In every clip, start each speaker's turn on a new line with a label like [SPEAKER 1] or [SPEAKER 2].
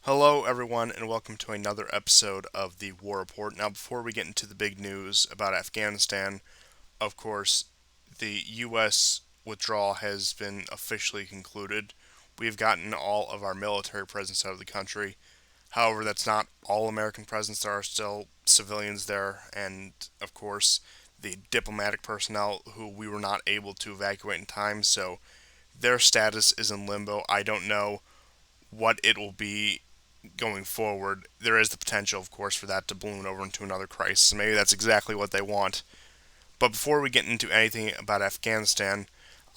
[SPEAKER 1] Hello, everyone, and welcome to another episode of the War Report. Now, before we get into the big news about Afghanistan, of course, the U.S. withdrawal has been officially concluded. We've gotten all of our military presence out of the country. However, that's not all American presence. There are still civilians there, and of course, the diplomatic personnel who we were not able to evacuate in time, so their status is in limbo. I don't know what it will be going forward. There is the potential, of course, for that to balloon over into another crisis. Maybe that's exactly what they want. But before we get into anything about Afghanistan,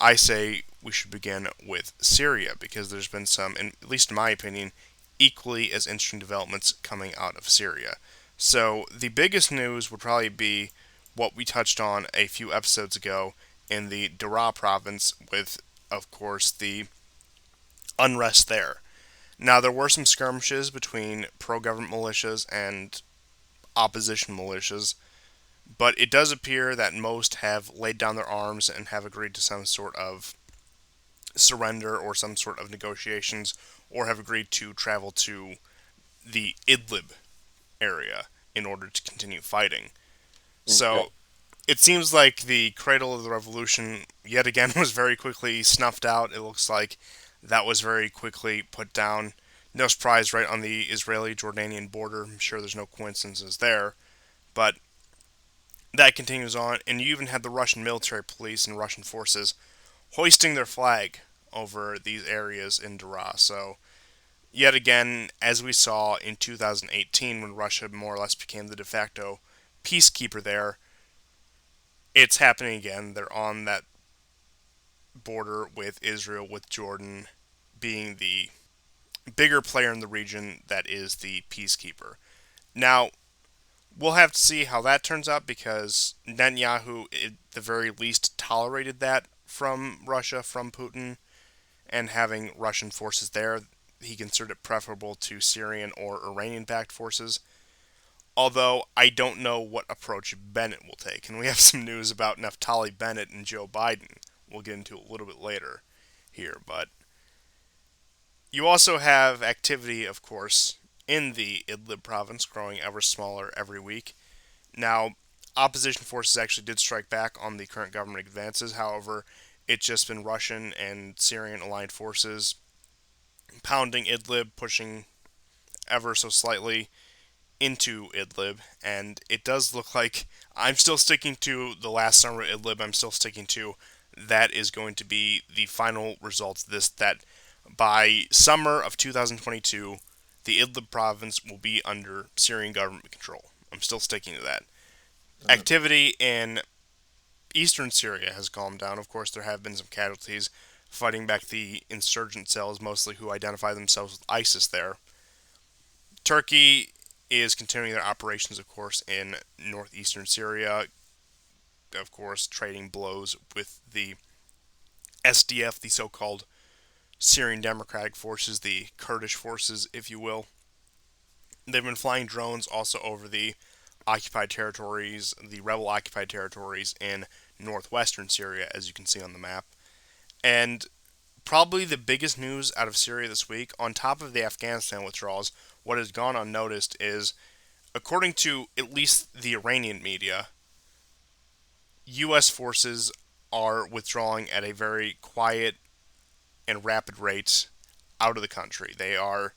[SPEAKER 1] I say we should begin with Syria because there's been some, at least in my opinion, equally as interesting developments coming out of Syria. So the biggest news would probably be what we touched on a few episodes ago in the Daraa province with, of course, the unrest there. Now, there were some skirmishes between pro government militias and opposition militias, but it does appear that most have laid down their arms and have agreed to some sort of surrender or some sort of negotiations, or have agreed to travel to the Idlib area in order to continue fighting.
[SPEAKER 2] Okay.
[SPEAKER 1] So it seems like the cradle of the revolution yet again was very quickly snuffed out. It looks like that was very quickly put down. No surprise, right on the Israeli Jordanian border. I'm sure there's no coincidences there. But that continues on, and you even had the Russian military police and Russian forces hoisting their flag over these areas in Daraa. So, yet again, as we saw in 2018 when Russia more or less became the de facto peacekeeper there, it's happening again. They're on that border with Israel, with Jordan being the bigger player in the region that is the peacekeeper. Now, we'll have to see how that turns out because Netanyahu, at the very least, tolerated that from Russia, from Putin, and having Russian forces there. He considered it preferable to Syrian or Iranian backed forces. Although I don't know what approach Bennett will take. And we have some news about Naftali Bennett and Joe Biden. We'll get into a little bit later here. But you also have activity, of course, in the Idlib province growing ever smaller every week. Now, opposition forces actually did strike back on the current government advances. However, it's just been Russian and Syrian aligned forces pounding Idlib, pushing ever so slightly into Idlib, and it does look like I'm still sticking to the last summer at Idlib. I'm still sticking to that is going to be the final results. This that by summer of 2022, the Idlib province will be under Syrian government control. I'm still sticking to that.
[SPEAKER 2] Mm.
[SPEAKER 1] Activity in eastern Syria has calmed down. Of course, there have been some casualties fighting back the insurgent cells, mostly who identify themselves with ISIS there. Turkey is continuing their operations, of course, in northeastern Syria, of course, trading blows with the SDF, the so called Syrian Democratic Forces, the Kurdish forces, if you will. They've been flying drones also over the occupied territories, the rebel occupied territories in northwestern Syria, as you can see on the map. And probably the biggest news out of Syria this week, on top of the Afghanistan withdrawals, what has gone unnoticed is, according to at least the Iranian media, U.S. forces are withdrawing at a very quiet and rapid rate out of the country. They are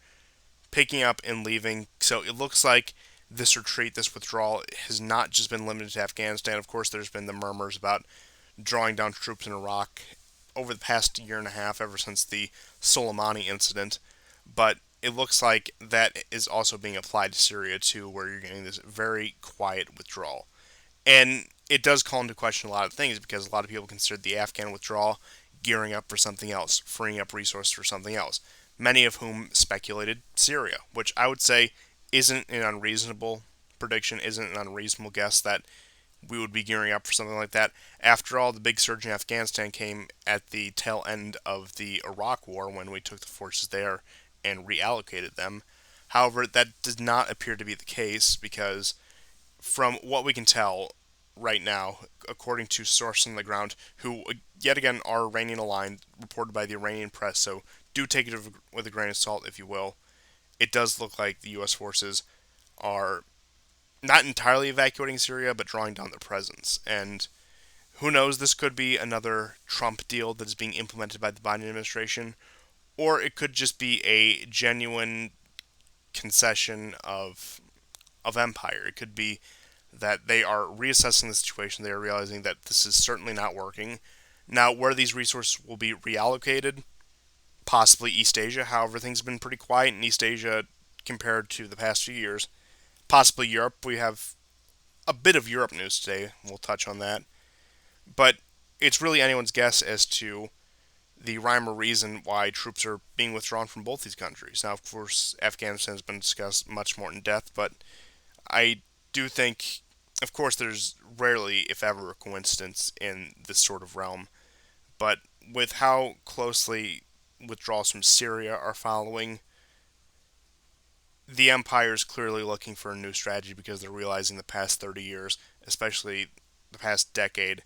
[SPEAKER 1] picking up and leaving. So it looks like this retreat, this withdrawal, has not just been limited to Afghanistan. Of course, there's been the murmurs about drawing down troops in Iraq over the past year and a half, ever since the Soleimani incident. But it looks like that is also being applied to Syria too, where you're getting this very quiet withdrawal. And it does call into question a lot of things because a lot of people consider the Afghan withdrawal gearing up for something else, freeing up resources for something else. Many of whom speculated Syria, which I would say isn't an unreasonable prediction, isn't an unreasonable guess that we would be gearing up for something like that. After all, the big surge in Afghanistan came at the tail end of the Iraq War when we took the forces there and reallocated them. However, that does not appear to be the case because, from what we can tell right now, according to sources on the ground, who yet again are Iranian aligned, reported by the Iranian press, so do take it with a grain of salt if you will, it does look like the U.S. forces are not entirely evacuating Syria, but drawing down their presence. And who knows, this could be another Trump deal that is being implemented by the Biden administration, or it could just be a genuine concession of empire. It could be that they are reassessing the situation. They are realizing that this is certainly not working. Now, where these resources will be reallocated, possibly East Asia. However, things have been pretty quiet in East Asia compared to the past few years. Possibly Europe. We have a bit of Europe news today. We'll touch on that. But it's really anyone's guess as to the rhyme or reason why troops are being withdrawn from both these countries. Now, of course, Afghanistan has been discussed much more in depth, but I do think, of course, there's rarely, if ever, a coincidence in this sort of realm. But with how closely withdrawals from Syria are following, the empire is clearly looking for a new strategy because they're realizing the past 30 years, especially the past decade,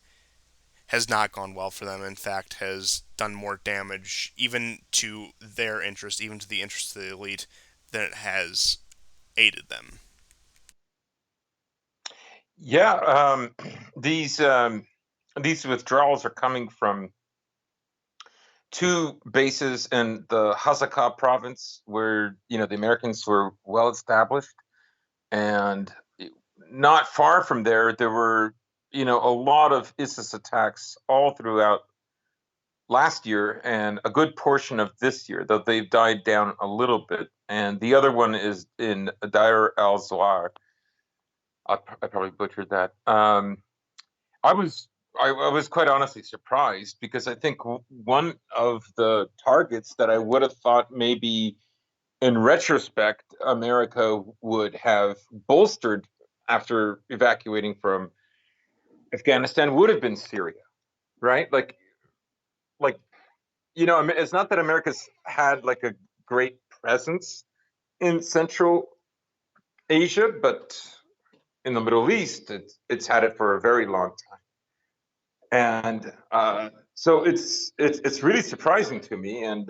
[SPEAKER 1] has not gone well for them. In fact, has done more damage, even to their interest, even to the interest of the elite, than it has aided them.
[SPEAKER 2] Yeah, these these withdrawals are coming from two bases in the Hazaka province, where the Americans were well established, and not far from there, there were a lot of ISIS attacks all throughout last year and a good portion of this year, though they've died down a little bit. And the other one is in Deir al-Zawar. I probably butchered that. I was I was quite honestly surprised because I think one of the targets that I would have thought maybe in retrospect America would have bolstered after evacuating from Afghanistan would have been Syria, right? Like it's not that America's had like a great presence in Central Asia, but in the Middle East, it's had it for a very long time. And so it's really surprising to me, and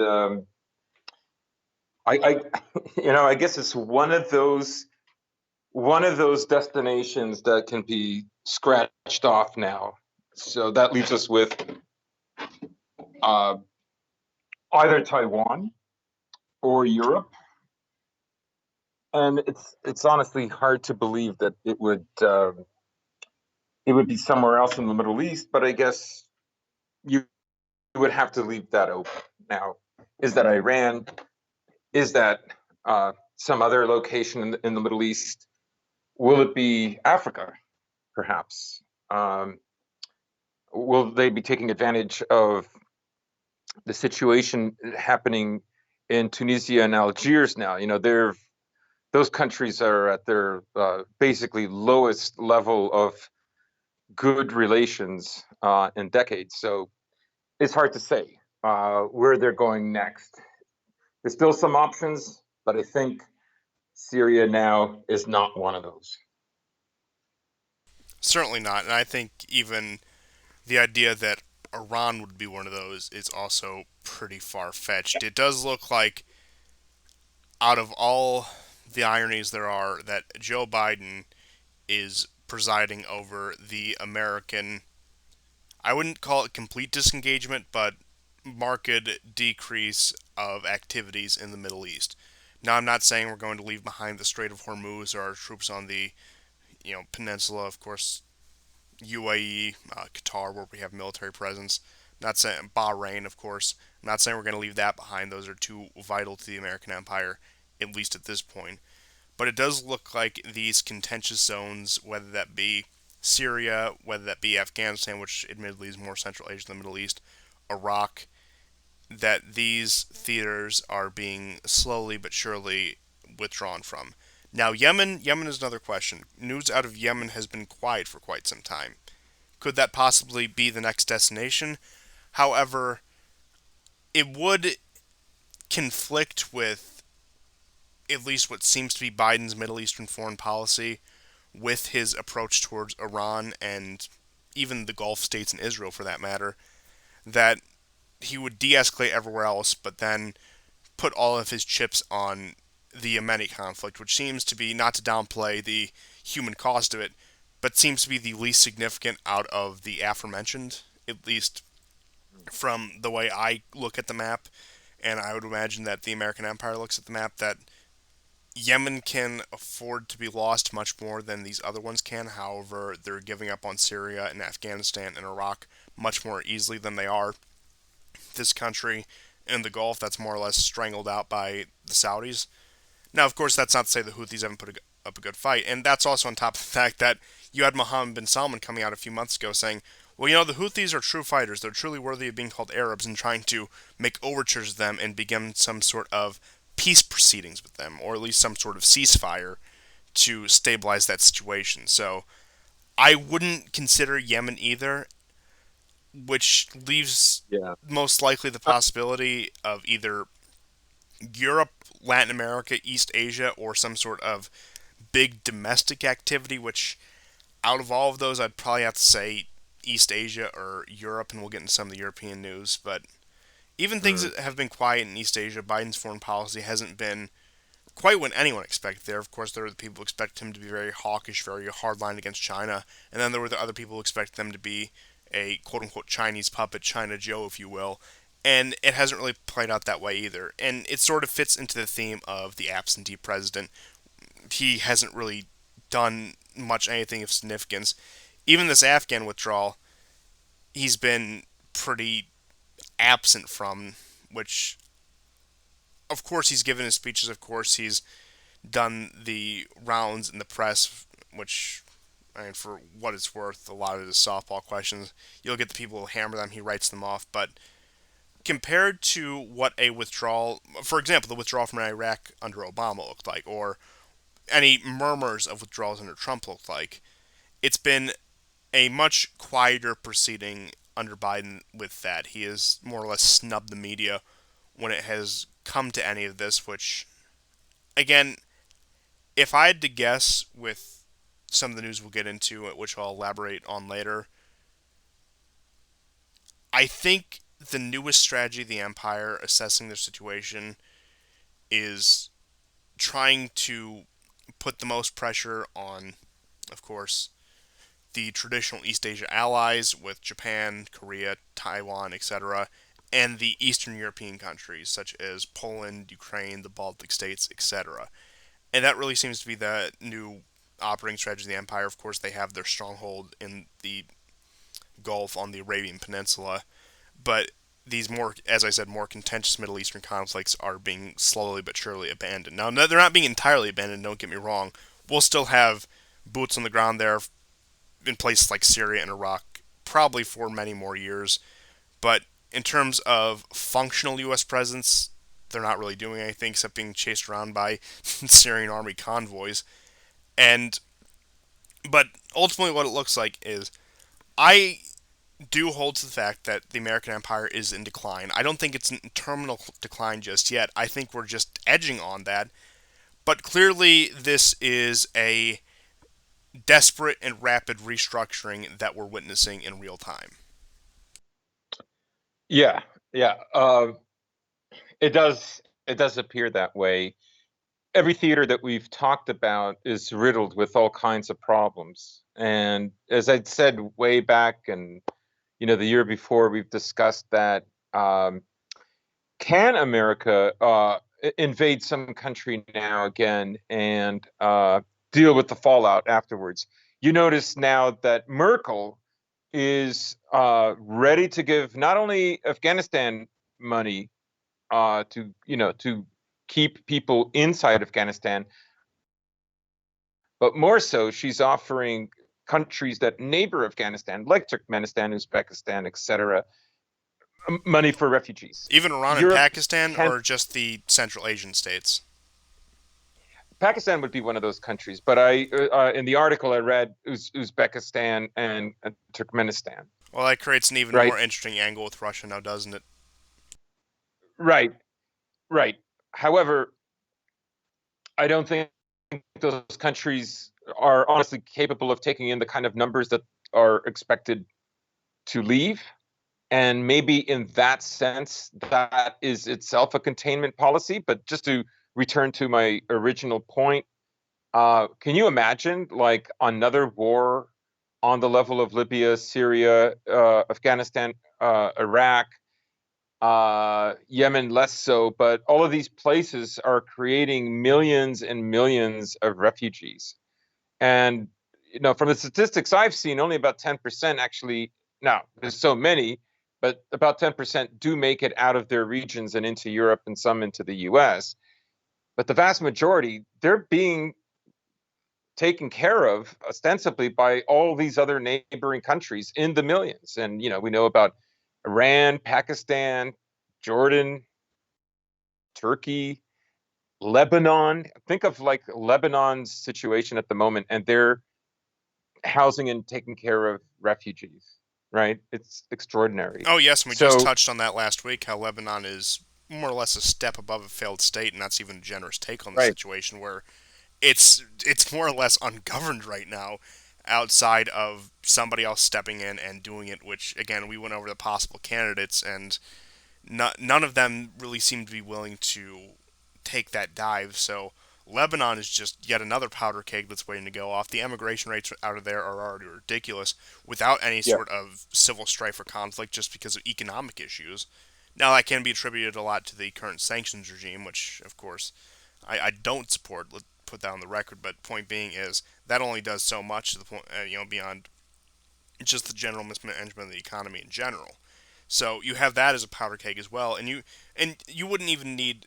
[SPEAKER 2] I I guess it's one of those destinations that can be scratched off now. So that leaves us with uh, either Taiwan or Europe, and it's honestly hard to believe that it would be somewhere else in the Middle East. But I guess you would have to leave that open. Now, is that Iran? Is that some other location in the Middle East? Will it be Africa, perhaps? Will they be taking advantage of the situation happening in Tunisia and Algiers now? Those countries are at their basically lowest level of good relations in decades. So it's hard to say where they're going next. There's still some options, but I think Syria now is not one of those.
[SPEAKER 1] Certainly not, and I think even the idea that Iran would be one of those is also pretty far fetched. It does look like, out of all the ironies there are, that Joe Biden is presiding over the American, I wouldn't call it complete disengagement, but marked decrease of activities in the Middle East. Now, I'm not saying we're going to leave behind the Strait of Hormuz or our troops on the peninsula. Of course, UAE, Qatar, where we have military presence. Not saying Bahrain, of course. I'm not saying we're going to leave that behind. Those are too vital to the American empire, at least at this point. But it does look like these contentious zones, whether that be Syria, whether that be Afghanistan, which admittedly is more Central Asia than the Middle East, Iraq, that these theaters are being slowly but surely withdrawn from. Now, Yemen is another question. News out of Yemen has been quiet for quite some time. Could that possibly be the next destination? However, it would conflict with at least what seems to be Biden's Middle Eastern foreign policy, with his approach towards Iran and even the Gulf states and Israel for that matter, that he would de escalate everywhere else, but then put all of his chips on the Yemeni conflict, which seems to be, not to downplay the human cost of it, but seems to be the least significant out of the aforementioned, at least from the way I look at the map. And I would imagine that the American empire looks at the map, that Yemen can afford to be lost much more than these other ones can. However, they're giving up on Syria and Afghanistan and Iraq much more easily than they are this country in the Gulf that's more or less strangled out by the Saudis. Now, of course, that's not to say the Houthis haven't up a good fight, and that's also on top of the fact that you had Mohammed bin Salman coming out a few months ago saying, well, the Houthis are true fighters. They're truly worthy of being called Arabs, and trying to make overtures to them and begin some sort of peace proceedings with them, or at least some sort of ceasefire to stabilize that situation. So I wouldn't consider Yemen either, which leaves
[SPEAKER 2] Yeah.
[SPEAKER 1] most likely the
[SPEAKER 2] Uh,
[SPEAKER 1] possibility of either Europe, Latin America, East Asia, or some sort of big domestic activity, which out of all of those, I'd probably have to say East Asia or Europe, and we'll get into some of the European news. But even things
[SPEAKER 2] mm,
[SPEAKER 1] that have been quiet in East Asia, Biden's foreign policy hasn't been quite what anyone expected there. Of course, there were the people who expected him to be very hawkish, very hardline against China, and then there were the other people who expected them to be a quote unquote Chinese puppet, China Joe, if you will. And it hasn't really played out that way either. And it sort of fits into the theme of the absentee president. He hasn't really done much anything of significance. Even this Afghan withdrawal, he's been pretty absent from, which, of course, he's given his speeches, of course, he's done the rounds in the press, which, I mean, for what it's worth, a lot of his softball questions, you'll get the people who hammer them, he writes them off. But compared to what a withdrawal, for example, the withdrawal from Iraq under Obama looked like, or any murmurs of withdrawals under Trump looked like, it's been a much quieter proceeding under Biden with that. He has more or less snubbed the media when it has come to any of this, which, again, if I had to guess with some of the news we'll get into, which I'll elaborate on later, I think the newest strategy of the Empire assessing their situation is trying to put the most pressure on, of course, the traditional East Asia allies with Japan, Korea, Taiwan, etc., and the Eastern European countries such as Poland, Ukraine, the Baltic states, etc. And that really seems to be the new operating strategy of the Empire. Of course, they have their stronghold in the Gulf on the Arabian Peninsula, but these more, as I said, more contentious Middle Eastern conflicts are being slowly but surely abandoned. Now, they're not being entirely abandoned, don't get me wrong. We'll still have boots on the ground there in places like Syria and Iraq, probably for many more years. But in terms of functional U.S. presence, they're not really doing anything except being chased around by Syrian army convoys. And but ultimately, what it looks like is I do hold to the fact that the American empire is in decline. I don't think it's in terminal decline just yet. I think we're just edging on that. But clearly, this is a desperate and rapid restructuring that we're witnessing in real time.
[SPEAKER 2] yeah, yeah. It does appear that way. Every theater that we've talked about is riddled with all kinds of problems. And as I'd said way back, and the year before, we've discussed that can America invade some country now again and deal with the fallout afterwards? You notice now that Merkel is ready to give not only Afghanistan money to keep people inside Afghanistan, but more so, she's offering countries that neighbor Afghanistan, like Turkmenistan, Uzbekistan, etc., money for refugees.
[SPEAKER 1] Even Iran and
[SPEAKER 2] Europe
[SPEAKER 1] Pakistan,
[SPEAKER 2] can
[SPEAKER 1] or just the Central Asian states?
[SPEAKER 2] Pakistan would be one of those countries, but I in the article I read Uzbekistan and Turkmenistan.
[SPEAKER 1] Well, that creates an even
[SPEAKER 2] Right,
[SPEAKER 1] more interesting angle with Russia now, doesn't it?
[SPEAKER 2] right, right. However, I don't think those countries are honestly capable of taking in the kind of numbers that are expected to leave. And maybe in that sense, that is itself a containment policy. But just to return to my original point. Can you imagine like another war on the level of Libya, Syria, Afghanistan, Iraq, Yemen less so, but all of these places are creating millions and millions of refugees. And from the statistics I've seen, only about 10% actually. Now, there's so many, but about 10% do make it out of their regions and into Europe and some into the US. But the vast majority, they're being taken care of ostensibly by all these other neighboring countries in the millions. And we know about Iran, Pakistan, Jordan, Turkey, Lebanon. Think of like Lebanon's situation at the moment, and they're housing and taking care of refugees, right? It's extraordinary.
[SPEAKER 1] Oh yes, and we just
[SPEAKER 2] So,
[SPEAKER 1] touched on that last week. How Lebanon is more or less a step above a failed state, and that's even a generous take on the
[SPEAKER 2] right.
[SPEAKER 1] situation, where it's more or less ungoverned right now, outside of somebody else stepping in and doing it. Which again, we went over the possible candidates, and none of them really seem to be willing to take that dive. So Lebanon is just yet another powder keg that's waiting to go off. The emigration rates out of there are already ridiculous without any
[SPEAKER 2] Yeah.
[SPEAKER 1] sort of civil strife or conflict just because of economic issues. Now, that can be attributed a lot to the current sanctions regime, which, of course, I don't support. Let's put that on the record. But point being is that only does so much to the point, beyond just the general mismanagement of the economy in general. So you have that as a powder keg as well, and you wouldn't even need,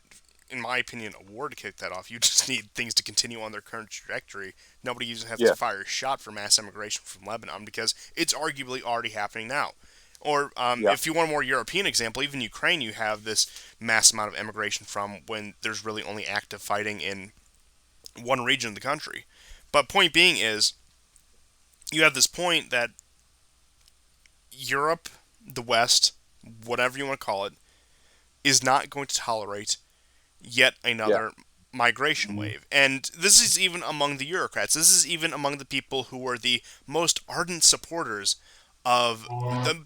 [SPEAKER 1] in my opinion, a war to kick that off. You just need things to continue on their current trajectory. Nobody even has to
[SPEAKER 2] Yeah.
[SPEAKER 1] fire a shot for mass immigration from Lebanon because it's arguably already happening now. Or
[SPEAKER 2] Yeah.
[SPEAKER 1] if you want a more European example, even Ukraine, you have this mass amount of immigration from when there's really only active fighting in one region of the country. But point being is, you have this point that Europe, the West, whatever you want to call it, is not going to tolerate yet
[SPEAKER 2] Yeah.
[SPEAKER 1] another migration wave. And this is even among the Eurocrats. This is even among the people who were the most ardent supporters of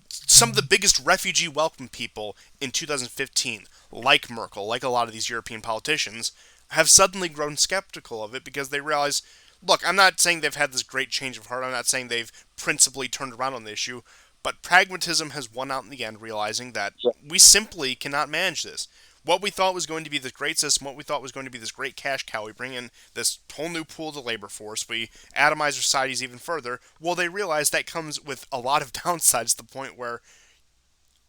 [SPEAKER 1] some of the biggest refugee welcome people in 2015, like Merkel, like a lot of these European politicians, have suddenly grown skeptical of it because they realize, look, I'm not saying they've had this great change of heart. I'm not saying they've principally turned around on the issue, but pragmatism has won out in the end, realizing that
[SPEAKER 2] Yeah.
[SPEAKER 1] we simply cannot manage this. What we thought was going to be this great system, what we thought was going to be this great cash cow, we bring in this whole new pool of the labor force, we atomize our societies even further. Well, they realize that comes with a lot of downsides to the point where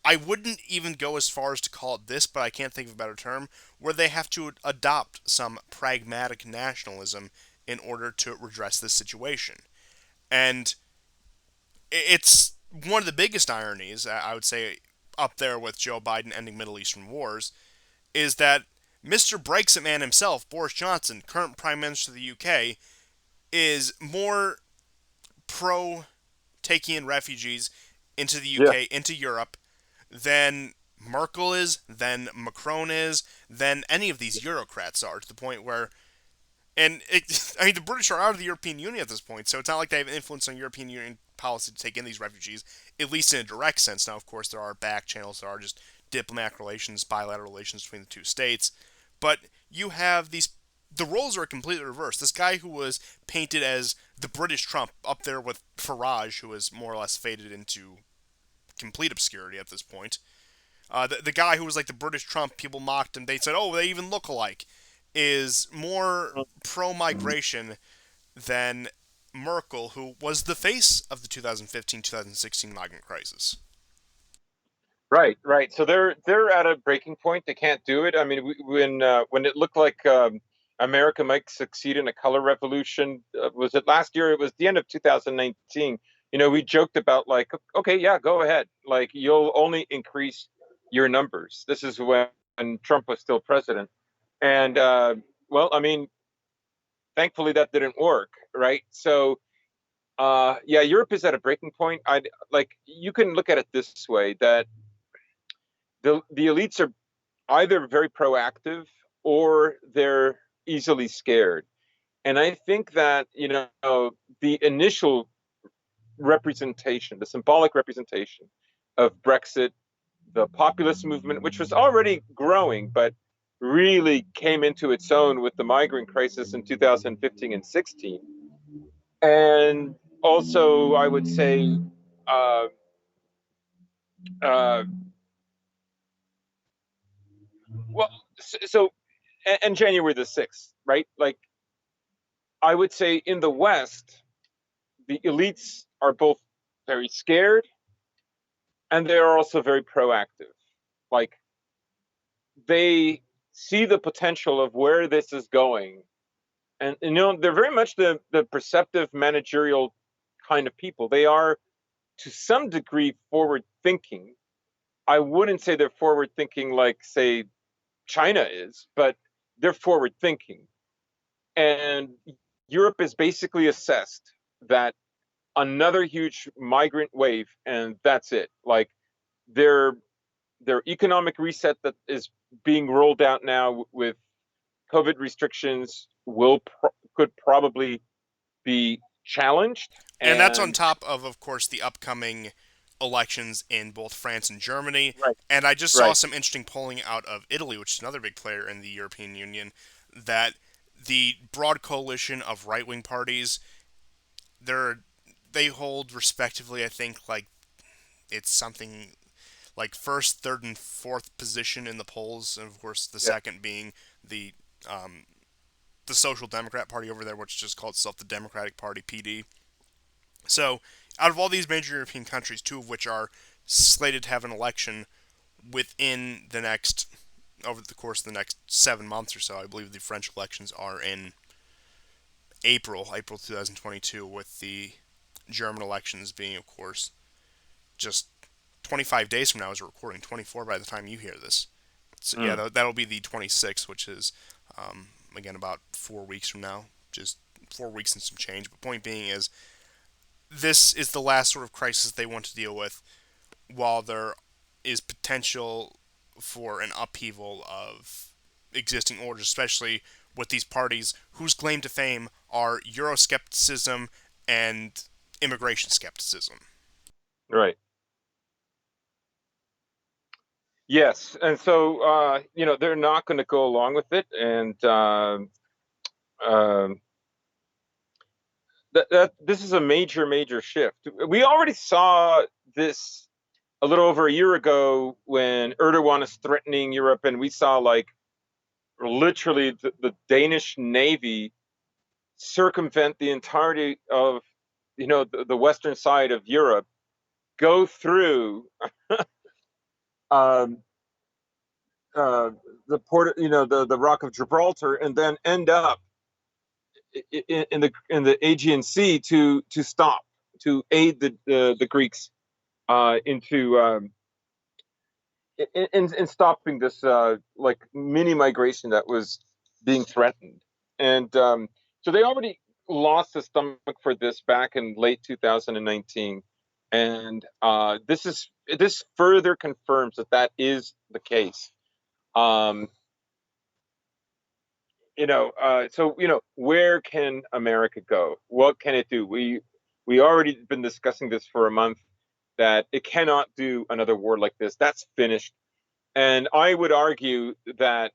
[SPEAKER 1] I wouldn't even go as far as to call it this, but I can't think of a better term, where they have to adopt some pragmatic nationalism in order to redress this situation. And it's one of the biggest ironies, I would say, up there with Joe Biden ending Middle Eastern wars, is that Mr. Brexit man himself, Boris Johnson, current Prime Minister of the UK, is more pro taking in refugees into the
[SPEAKER 2] Yeah.
[SPEAKER 1] UK, into Europe, than Merkel is, than Macron is, than any of these Eurocrats are, to the point where, I mean, the British are out of the European Union at this point, so it's not like they have influence on European Union policy to take in these refugees, at least in a direct sense. Now, of course, there are back channels, there are just diplomatic relations, bilateral relations between the two states, but you have these. The roles are completely reversed. This guy who was painted as the British Trump, up there with Farage, who has more or less faded into complete obscurity at this point. The guy who was like the British Trump, people mocked him. They said, "Oh, they even look alike," is more pro-migration than Merkel, who was the face of the 2015-2016 migrant crisis.
[SPEAKER 2] Right, right. So they're at a breaking point. They can't do it. I mean, when it looked like America might succeed in a color revolution, was it last year? It was the end of 2019. We joked about like, okay, yeah, go ahead. Like you'll only increase your numbers. This is when Trump was still president, and well, I mean, thankfully that didn't work, right? So yeah, Europe is at a breaking point. I like you can look at it this way that the elites are either very proactive or they're easily scared. And I think that, the initial representation, the symbolic representation of Brexit, the populist movement, which was already growing, but really came into its own with the migrant crisis in 2015 and 16. And also, I would say, uh, uh, well, so, and January the 6th, right? Like, I would say in the West, the elites are both very scared and they are also very proactive. Like, they see the potential of where this is going. And, they're very much the perceptive managerial kind of people. They are, to some degree, forward thinking. I wouldn't say they're forward thinking like, say, China is, but they're forward thinking. And Europe is basically assessed that another huge migrant wave, and that's it. Like, their their economic reset that is being rolled out now with COVID restrictions could probably be challenged.
[SPEAKER 1] And that's on
[SPEAKER 2] And
[SPEAKER 1] top of course, the upcoming elections in both France and Germany.
[SPEAKER 2] right,
[SPEAKER 1] And I just saw
[SPEAKER 2] right,
[SPEAKER 1] some interesting polling out of Italy, which is another big player in the European Union, that the broad coalition of right wing parties, they're they hold respectively, I think, like it's something like first, third, and fourth position in the polls, and of course the
[SPEAKER 2] yeah,
[SPEAKER 1] second being the um, the Social Democrat Party over there, which just called itself the Democratic Party (PD). So, out of all these major European countries, two of which are slated to have an election within the next, over the course of the next 7 months or so, I believe the French elections are in April 2022, with the German elections being, of course, just 25 days from now as we're recording, 24 by the time you hear this. So, yeah,
[SPEAKER 2] mm,
[SPEAKER 1] that'll be the 26th, which is, again, about 4 weeks from now. Just 4 weeks and some change. But point being is, this is the last sort of crisis they want to deal with while there is potential for an upheaval of existing orders, especially with these parties whose claim to fame are Euroscepticism and immigration skepticism.
[SPEAKER 2] right. Yes, and so they're not going to go along with it, and um, that this is a major, major shift. We already saw this a little over a year ago when Erdogan is threatening Europe, and we saw, like, literally the Danish Navy circumvent the entirety of the western side of Europe, go through um, uh, the port, the Rock of Gibraltar, and then end up in the Aegean Sea to stop, to aid the Greeks into in stopping this like mini migration that was being threatened. And so they already lost the stomach for this back in late 2019, and this further confirms that is the case. Um, so where can America go? What can it do? We already been discussing this for a month, that it cannot do another war like this. That's finished. And I would argue that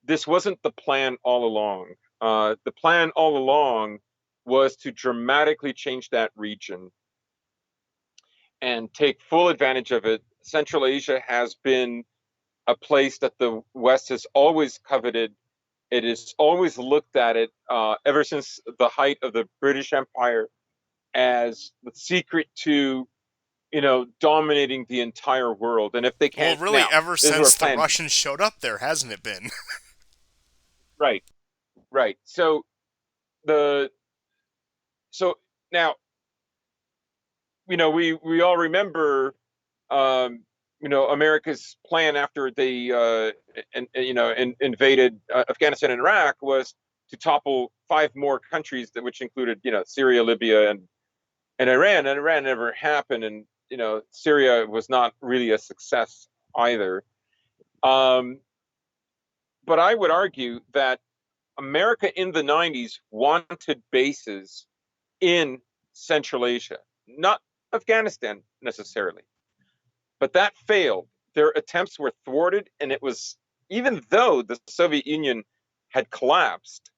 [SPEAKER 2] this wasn't the plan all along. The plan all along was to dramatically change that region and take full advantage of it. Central Asia has been a place that the West has always coveted. It has always looked at it, ever since the height of the British Empire, as the secret to dominating the entire world. And if they
[SPEAKER 1] Well,
[SPEAKER 2] can't
[SPEAKER 1] really,
[SPEAKER 2] now,
[SPEAKER 1] ever
[SPEAKER 2] this is our
[SPEAKER 1] since the
[SPEAKER 2] plan.
[SPEAKER 1] Russians showed up there, hasn't it been?
[SPEAKER 2] Right, right. The so now we all remember America's plan after they invaded Afghanistan and Iraq was to topple five more countries, which included Syria, Libya, and Iran. And Iran never happened, and Syria was not really a success either. Um, but I would argue that America in the 90s wanted bases in Central Asia, not Afghanistan necessarily. But that failed. Their attempts were thwarted, and it was even though the Soviet Union had collapsed,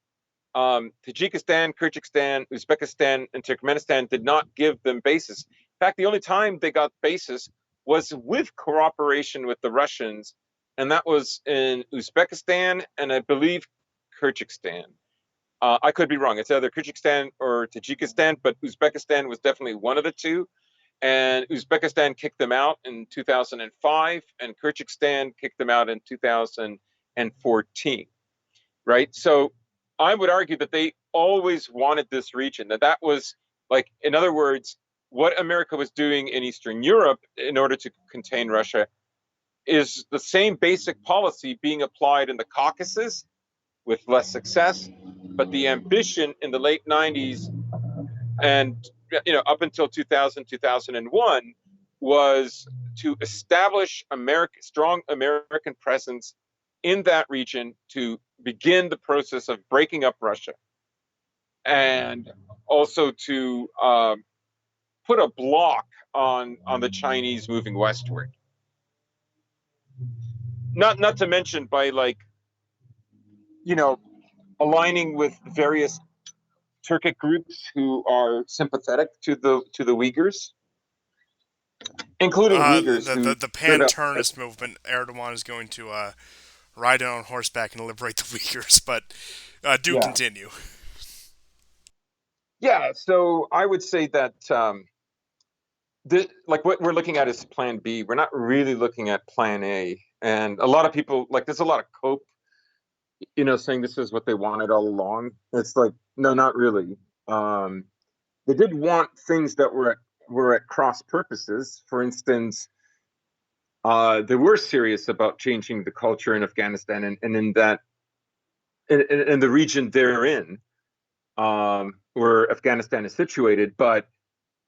[SPEAKER 2] Tajikistan, Kyrgyzstan, Uzbekistan, and Turkmenistan did not give them bases. In fact, the only time they got bases was with cooperation with the Russians, and that was in Uzbekistan and I believe Kyrgyzstan. I could be wrong. It's either Kyrgyzstan or Tajikistan, but Uzbekistan was definitely one of the two. And Uzbekistan kicked them out in 2005, and Kyrgyzstan kicked them out in 2014. Right? So I would argue that they always wanted this region. That was like, in other words, what America was doing in Eastern Europe in order to contain Russia is the same basic policy being applied in the Caucasus with less success. But the ambition in the late 90s and up until 2000, 2001 was to establish strong American presence in that region to begin the process of breaking up Russia, and also to put a block on the Chinese moving westward. Not to mention by aligning with various Turkic groups who are sympathetic to the Uyghurs, including Uyghurs who
[SPEAKER 1] The
[SPEAKER 2] stood up.
[SPEAKER 1] pan-Turnist movement, Erdogan is going to ride on horseback and liberate the Uyghurs, but do
[SPEAKER 2] Yeah,
[SPEAKER 1] continue.
[SPEAKER 2] yeah. So I would say that like what we're looking at is Plan B. We're not really looking at Plan A. And a lot of people there's a lot of cope, saying this is what they wanted all along. It's like, no, not really. Um, they did want things that were at cross purposes. For instance, they were serious about changing the culture in Afghanistan and in that in the region they're in, where Afghanistan is situated. But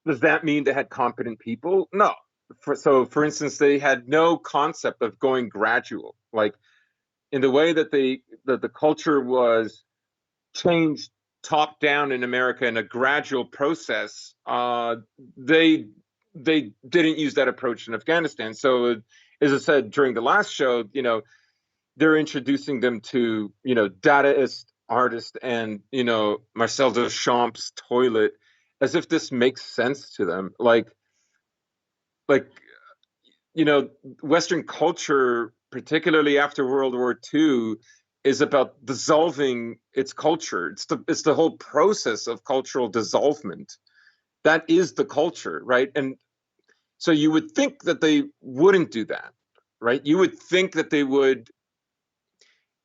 [SPEAKER 2] does that mean they had competent people? No. For instance, they had no concept of going gradual, like in the way that the culture was changed top down in America in a gradual process. They didn't use that approach in Afghanistan. So, as I said during the last show, they're introducing them to Dadaist artist and Marcel Duchamp's toilet, as if this makes sense to them. Like Western culture, particularly after World War II, is about dissolving its culture. It's the whole process of cultural dissolvement. That is the culture, right? And so you would think that they wouldn't do that, right? You would think that they would,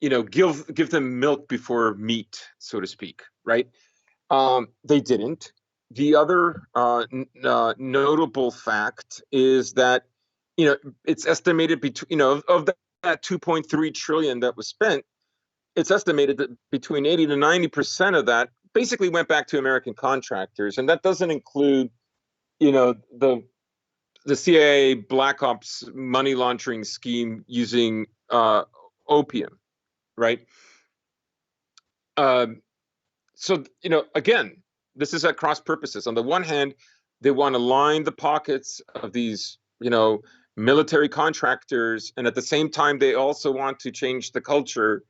[SPEAKER 2] give them milk before meat, so to speak, right? They didn't. The other notable fact is that it's estimated between of that 2.3 trillion that was spent, it's estimated that between 80 to 90% of that basically went back to American contractors, and that doesn't include the CIA Black Ops money laundering scheme using opium, right? So again, this is at cross purposes. On the one hand, they want to line the pockets of these military contractors, and at the same time they also want to change the culture.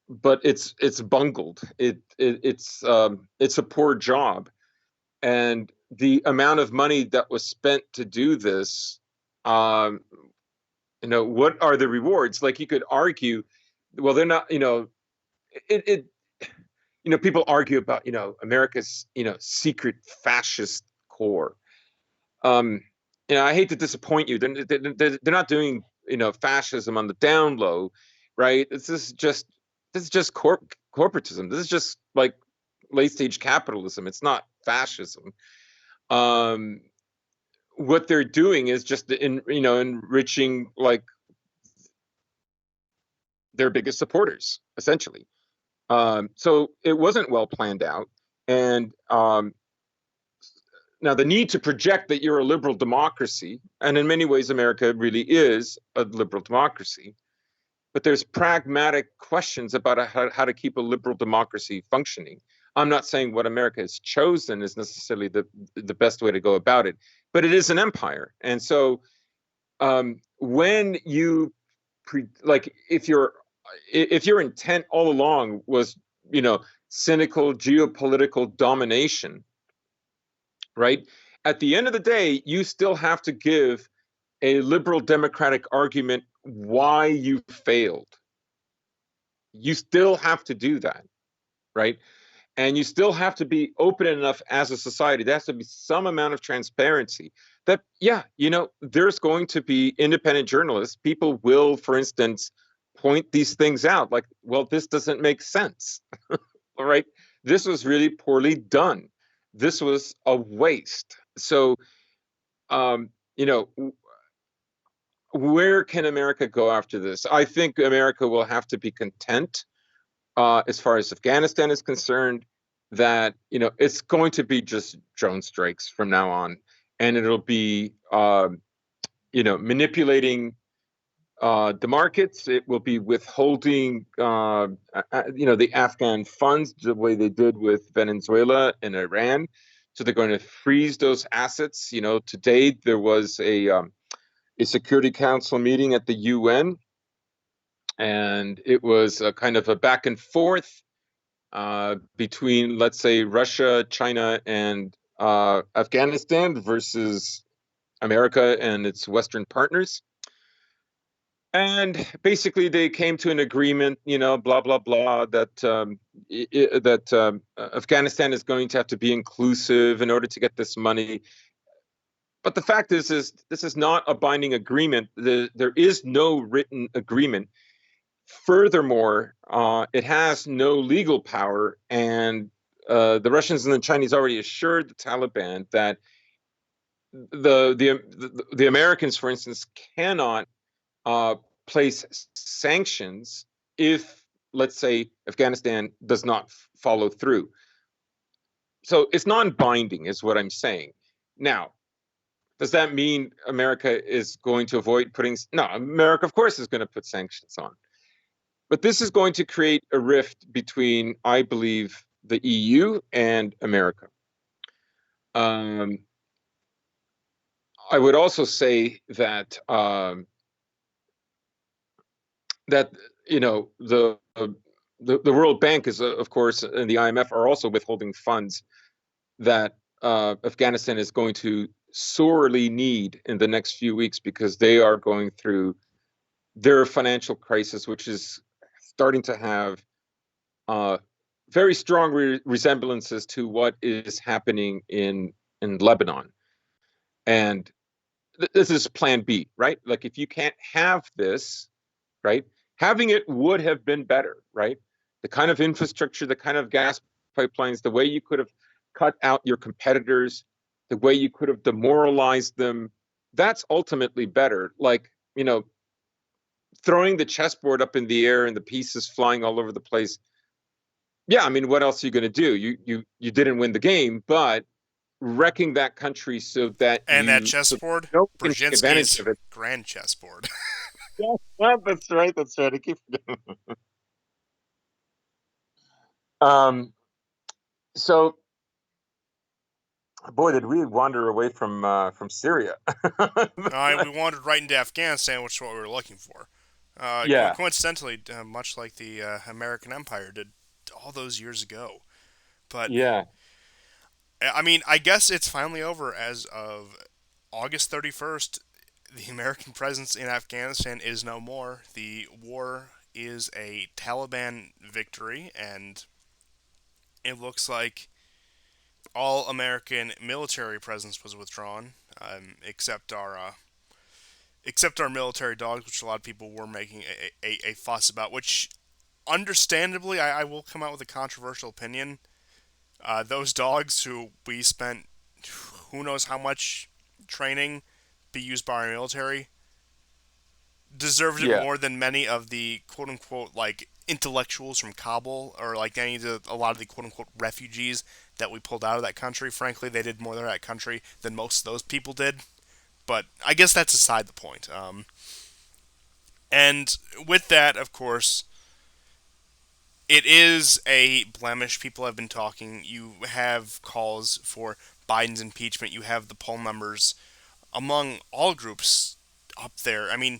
[SPEAKER 2] But it's bungled. It's a poor job, and the amount of money that was spent to do this, what are the rewards? Like, you could argue, well, they're not. It people argue about America's secret fascist core. I hate to disappoint you. They're not doing fascism on the down low, right? This is just corporatism. This is just like late stage capitalism. It's not fascism. What they're doing is just enriching like their biggest supporters, essentially. So it wasn't well planned out, and now the need to project that you're a liberal democracy, and in many ways America really is a liberal democracy, but there's pragmatic questions about how to keep a liberal democracy functioning. I'm not saying what America has chosen is necessarily the best way to go about it, but it is an empire. And so when you like if your intent all along was, you know, cynical geopolitical domination, right? At the end of the day, you still have to give a liberal democratic argument why you failed. You still have to do that, right? And you still have to be open enough as a society. There has to be some amount of transparency that, yeah, you know, there's going to be independent journalists. People will, for instance, point these things out like, well, this doesn't make sense. All right. This was really poorly done. This was a waste. So, you know, where can America go after this? I think America will have to be content as far as Afghanistan is concerned, that, you know, it's going to be just drone strikes from now on, and it'll be you know, manipulating the markets. It will be withholding you know, the Afghan funds the way they did with Venezuela and Iran. So they're going to freeze those assets. You know, today there was a Security Council meeting at the UN, and it was a kind of a back and forth between, let's say, Russia, China, and Afghanistan versus America and its Western partners. And basically, they came to an agreement, you know, blah blah blah, that Afghanistan is going to have to be inclusive in order to get this money. But the fact is this is not a binding agreement. There is no written agreement. Furthermore, it has no legal power, and the Russians and the Chinese already assured the Taliban that the Americans, for instance, cannot uh, place sanctions if, let's say, Afghanistan does not follow through. So it's non-binding, is what I'm saying. Now, does that mean America is going to avoid putting? No, America, of course, is going to put sanctions on. But this is going to create a rift between, I believe, the EU and America. Um, I would also say that that, you know, the World Bank is, of course, and the IMF are also withholding funds that Afghanistan is going to sorely need in the next few weeks, because they are going through their financial crisis, which is starting to have uh, very strong resemblances to what is happening in Lebanon. And this is Plan B, right? Like, if you can't have this, right, having it would have been better, right? The kind of infrastructure, the kind of gas pipelines, the way you could have cut out your competitors, the way you could have demoralized them, that's ultimately better. Like, you know, throwing the chessboard up in the air and the pieces flying all over the place. Yeah, I mean, what else are you going to do? You didn't win the game, but wrecking that country so that
[SPEAKER 1] And that
[SPEAKER 2] you so
[SPEAKER 1] chessboard,
[SPEAKER 2] no one can take advantage
[SPEAKER 1] Brzezinski's
[SPEAKER 2] of it.
[SPEAKER 1] grand chessboard.
[SPEAKER 2] Yeah, well, that's right. That's right. I keep forgetting. Um, so, boy, did we wander away from Syria.
[SPEAKER 1] We wandered right into Afghanistan, which is what we were looking for.
[SPEAKER 2] Yeah,
[SPEAKER 1] Coincidentally, much like the American Empire did all those years ago. But
[SPEAKER 2] yeah,
[SPEAKER 1] I mean, I guess it's finally over as of August 31st. The American presence in Afghanistan is no more. The war is a Taliban victory, and it looks like all American military presence was withdrawn, except our military dogs, which a lot of people were making a fuss about. Which, understandably, I will come out with a controversial opinion. Those dogs who we spent who knows how much training be used by our military deserved it
[SPEAKER 2] yeah,
[SPEAKER 1] more than many of the quote unquote like intellectuals from Kabul, or like a lot of the quote unquote refugees that we pulled out of that country. Frankly, they did more to that country than most of those people did. But I guess that's aside the point. And with that, of course, it is a blemish. People have been talking. You have calls for Biden's impeachment. You have the poll numbers among all groups up there. I mean,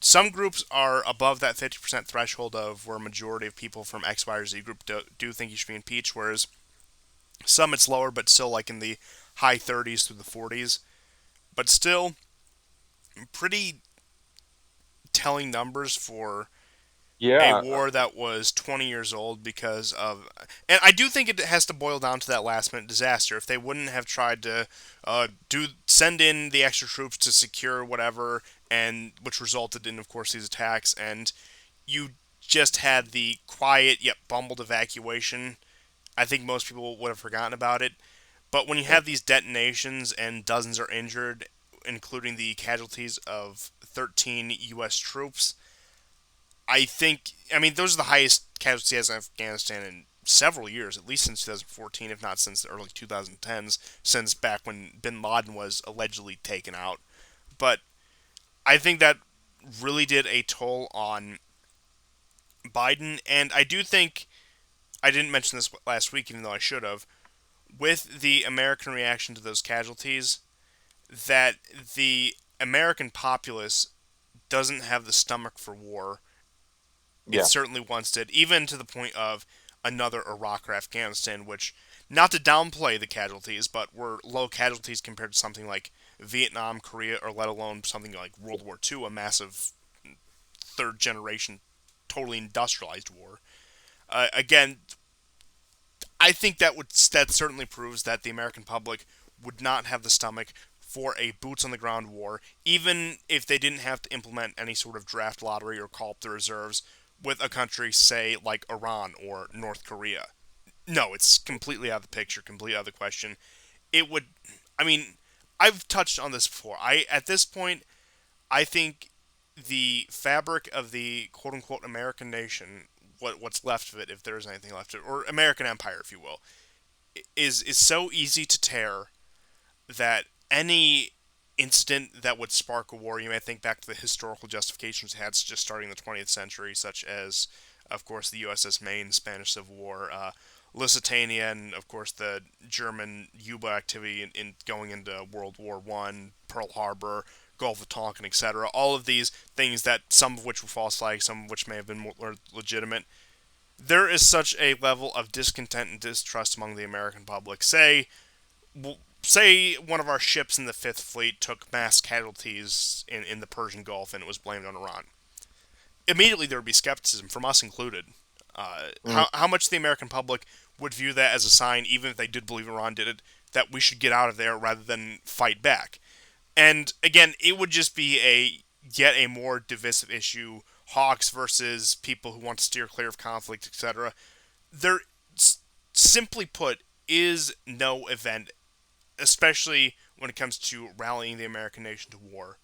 [SPEAKER 1] some groups are above that 50% threshold of where a majority of people from X, Y, or Z group do think he should be impeached, whereas some it's lower, but still like in the high 30s through the 40s. But still, pretty telling numbers for a
[SPEAKER 2] Yeah,
[SPEAKER 1] war that was 20 years old because of. And I do think it has to boil down to that last minute disaster. If they wouldn't have tried to send in the extra troops to secure whatever, and which resulted in, of course, these attacks, and you just had the quiet yet bumbled evacuation, I think most people would have forgotten about it. But when you
[SPEAKER 2] yeah,
[SPEAKER 1] have these detonations and dozens are injured, including the casualties of 13 U.S. troops, I think, I mean, those are the highest casualties in Afghanistan in several years, at least since 2014, if not since the early 2010s, since back when bin Laden was allegedly taken out. But I think that really did a toll on Biden, and I do think, I didn't mention this last week, even though I should have, with the American reaction to those casualties, that the American populace doesn't have the stomach for war. It
[SPEAKER 2] yeah.
[SPEAKER 1] certainly once did, even to the point of another Iraq or Afghanistan, which, not to downplay the casualties, but were low casualties compared to something like Vietnam, Korea, or let alone something like World War II, a massive third generation, totally industrialized war. Again, I think that certainly proves that the American public would not have the stomach for a boots on the ground war, even if they didn't have to implement any sort of draft lottery or call up the reserves with a country, say, like Iran or North Korea. No, it's completely out of the picture, completely out of the question. It would, I mean, I've touched on this before. At this point, I think the fabric of the quote unquote American nation, what's left of it, if there is anything left of it, or American empire, if you will, is so easy to tear that any incident that would spark a war, you may think back to the historical justifications it had just starting in the 20th century, such as, of course, the USS Maine, Spanish Civil War, Lusitania, and of course the German U-boat activity in going into World War One, Pearl Harbor, Gulf of Tonkin, etc. All of these things that some of which were false flags, some of which may have been more legitimate. There is such a level of discontent and distrust among the American public. Say one of our ships in the Fifth Fleet took mass casualties in the Persian Gulf and it was blamed on Iran. Immediately there would be skepticism, from us included.
[SPEAKER 2] Mm,
[SPEAKER 1] How much the American public would view that as a sign, even if they did believe Iran did it, that we should get out of there rather than fight back. And again, it would just be a yet a more divisive issue. Hawks versus people who want to steer clear of conflict, etc. There, simply put, is no event, especially when it comes to rallying the American nation to war,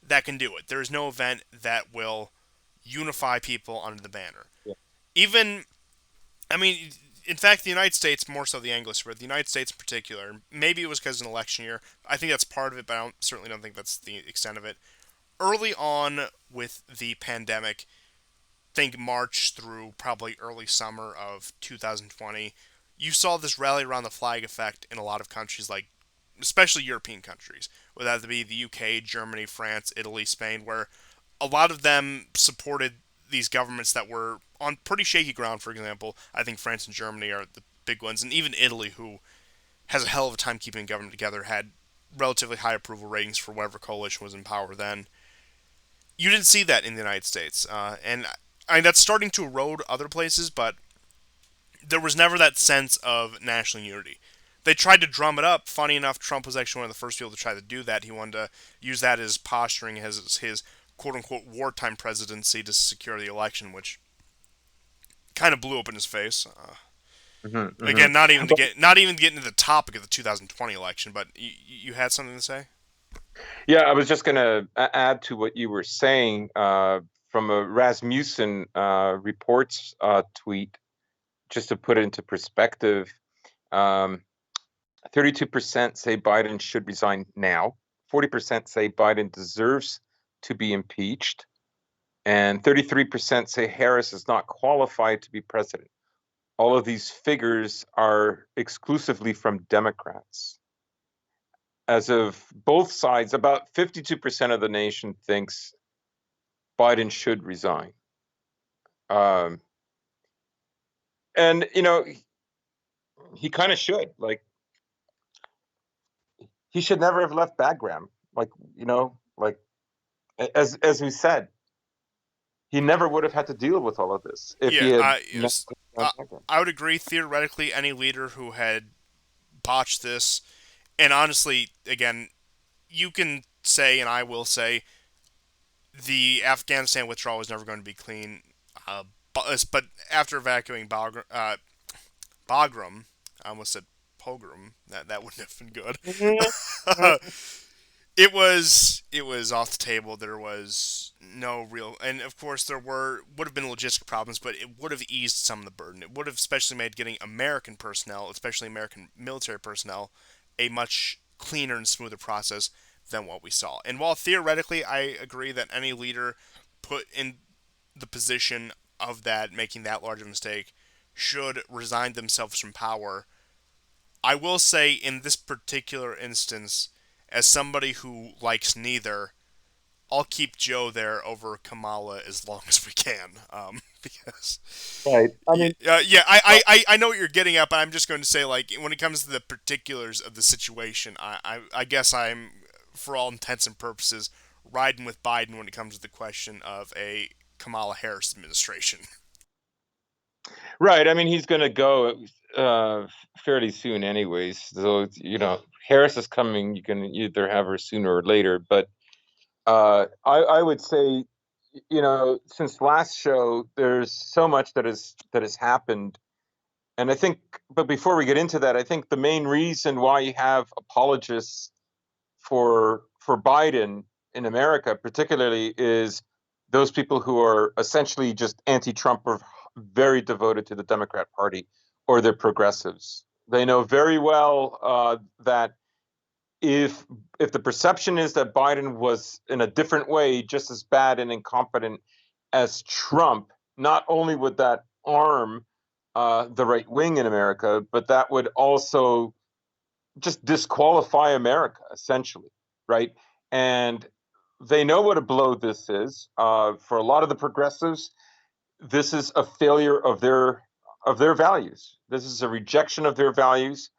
[SPEAKER 1] that can do it. There is no event that will unify people under the banner.
[SPEAKER 2] yeah.
[SPEAKER 1] Even, I mean, in fact, the United States, more so the Anglo but the United States in particular, maybe it was because of an election year. I think that's part of it, but certainly don't think that's the extent of it. Early on with the pandemic, think March through probably early summer of 2020, you saw this rally around the flag effect in a lot of countries, like especially European countries, whether that be the UK, Germany, France, Italy, Spain, where a lot of them supported these governments that were on pretty shaky ground. For example, I think France and Germany are the big ones, and even Italy, who has a hell of a time keeping government together, had relatively high approval ratings for whatever coalition was in power then. You didn't see that in the United States, and I mean that's starting to erode other places, but there was never that sense of national unity. They tried to drum it up. Funny enough, Trump was actually one of the first people to try to do that. He wanted to use that as posturing as his quote unquote wartime presidency to secure the election, which kind of blew up in his face.
[SPEAKER 2] Hmm. Hmm.
[SPEAKER 1] Again, not even to get into the topic of the 2020 election, but you had something to say?
[SPEAKER 2] Yeah, I was just going to add to what you were saying from a Rasmussen reports tweet, just to put it into perspective. Um, 32% say Biden should resign now. 40% say Biden deserves to be impeached. And 33% say Harris is not qualified to be president. All of these figures are exclusively from Democrats. As of both sides, about 52% of the nation thinks Biden should resign. Um, and he kind of should. Like, he should never have left Bagram. Like, like as we said, he never would have had to deal with all of this if he
[SPEAKER 1] Yeah,
[SPEAKER 2] had
[SPEAKER 1] I,
[SPEAKER 2] never
[SPEAKER 1] I
[SPEAKER 2] left Bagram.
[SPEAKER 1] I would agree. Theoretically, any leader who had botched this, and honestly, again, you can say, and I will say, the Afghanistan withdrawal was never going to be clean. But after evacuating Bagram, I almost said Pogrom. That wouldn't have been good. It was off the table. There was no real, and of course there would have been logistic problems, but it would have eased some of the burden. It would have especially made getting American personnel, especially American military personnel, a much cleaner and smoother process than what we saw. And while theoretically I agree that any leader put in the position of that making that large of a mistake should resign themselves from power, I will say in this particular instance, as somebody who likes neither, I'll keep Joe there over Kamala as long as we can. Because
[SPEAKER 2] Right. I
[SPEAKER 1] yeah,
[SPEAKER 2] mean,
[SPEAKER 1] yeah,
[SPEAKER 2] well,
[SPEAKER 1] I know what you're getting at, but I'm just going to say, like, when it comes to the particulars of the situation, I guess I'm, for all intents and purposes, riding with Biden when it comes to the question of a Kamala Harris administration.
[SPEAKER 2] right. I mean, he's going to go fairly soon, anyways. So Harris is coming. You can either have her sooner or later. But I would say, since last show, there's so much that has happened, and I think. But before we get into that, I think the main reason why you have apologists for Biden in America, particularly, is those people who are essentially just anti-Trump or very devoted to the Democrat Party or they're progressives. They know very well that if the perception is that Biden was in a different way just as bad and incompetent as Trump, not only would that arm the right wing in America, but that would also just disqualify America, essentially, right? And they know what a blow this is. For a lot of the progressives, this is a failure of their values. This is a rejection of their values.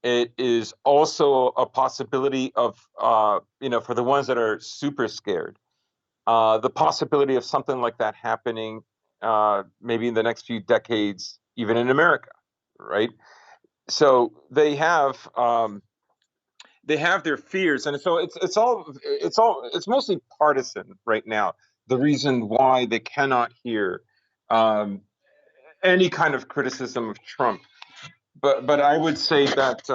[SPEAKER 2] It is also a possibility of, for the ones that are super scared, the possibility of something like that happening, maybe in the next few decades, even in America, right? So they have their fears, and so it's mostly partisan right now. The reason why they cannot hear um, any kind of criticism of Trump, but I would say that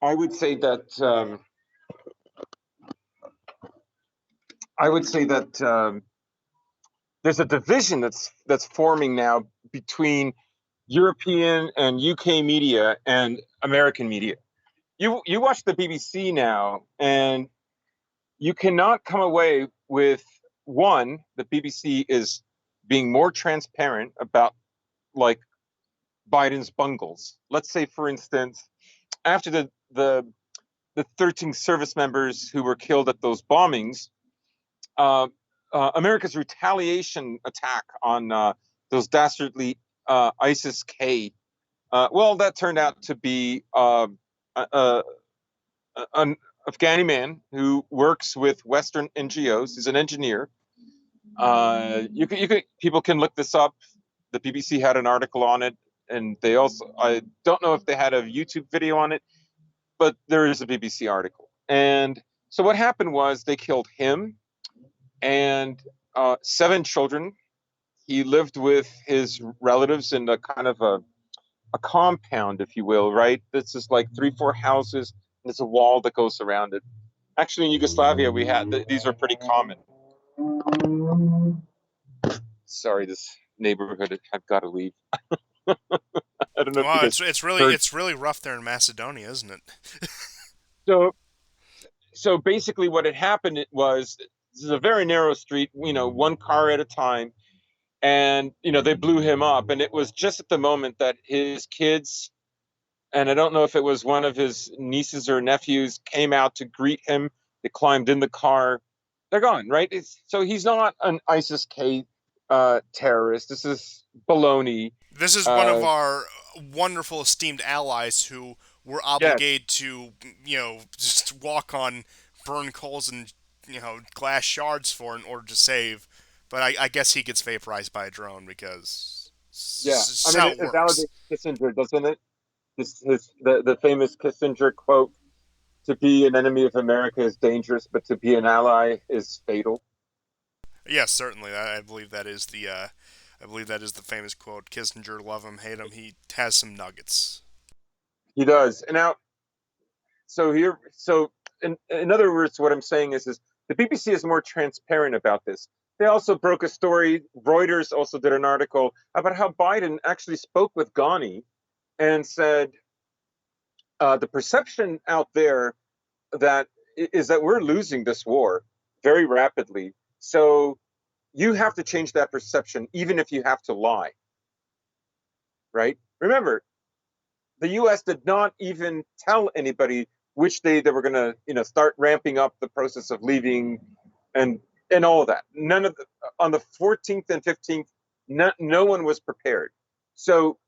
[SPEAKER 2] I would say that there's a division that's forming now between European and UK media and American media. You watch the BBC now, and you cannot come away with one, the BBC is being more transparent about, like, Biden's bungles. Let's say, for instance, after the 13 service members who were killed at those bombings, uh, America's retaliation attack on those dastardly ISIS-K. Well, that turned out to be a, an Afghani man who works with Western NGOs. He's an engineer. People can look this up. The BBC had an article on it, and I don't know if they had a YouTube video on it, but there is a BBC article. And so what happened was they killed him and 7 children. He lived with his relatives in a kind of a compound, if you will, right? This is like 3, 4 houses, and there's a wall that goes around it. Actually, in Yugoslavia, these are pretty common. Sorry, this neighborhood, I've got to leave. I don't know if you
[SPEAKER 1] Well,
[SPEAKER 2] guys
[SPEAKER 1] it's really
[SPEAKER 2] heard.
[SPEAKER 1] it's really rough there in Macedonia, isn't it?
[SPEAKER 2] So, so basically, what had happened was this is a very narrow street, one car at a time, and they blew him up, and it was just at the moment that his kids, and I don't know if it was one of his nieces or nephews, came out to greet him. They climbed in the car, they're gone, right? So he's not an ISIS K terrorist. This is baloney.
[SPEAKER 1] This is one of
[SPEAKER 2] Uh,
[SPEAKER 1] our wonderful, esteemed allies who we're
[SPEAKER 2] yes,
[SPEAKER 1] obligated to, just walk on burn coals and, glass shards for in order to save. But I guess he gets vaporized by a drone because
[SPEAKER 2] yeah.
[SPEAKER 1] this
[SPEAKER 2] I
[SPEAKER 1] is
[SPEAKER 2] mean,
[SPEAKER 1] how
[SPEAKER 2] it,
[SPEAKER 1] it
[SPEAKER 2] it
[SPEAKER 1] works.
[SPEAKER 2] validates Kissinger, doesn't it? The famous Kissinger quote: "To be an enemy of America is dangerous, but to be an ally is fatal."
[SPEAKER 1] Yes, certainly. I believe that is I believe that is the famous quote. Kissinger, love him, hate him. He has some nuggets.
[SPEAKER 2] He does. And now, in other words, what I'm saying is the BBC is more transparent about this. They also broke a story. Reuters also did an article about how Biden actually spoke with Ghani and said the perception out there that is that we're losing this war very rapidly. So you have to change that perception, even if you have to lie. Right? Remember, the U.S. did not even tell anybody which day they were going to, start ramping up the process of leaving, and all of that. None of on the 14th and 15th, no one was prepared. So,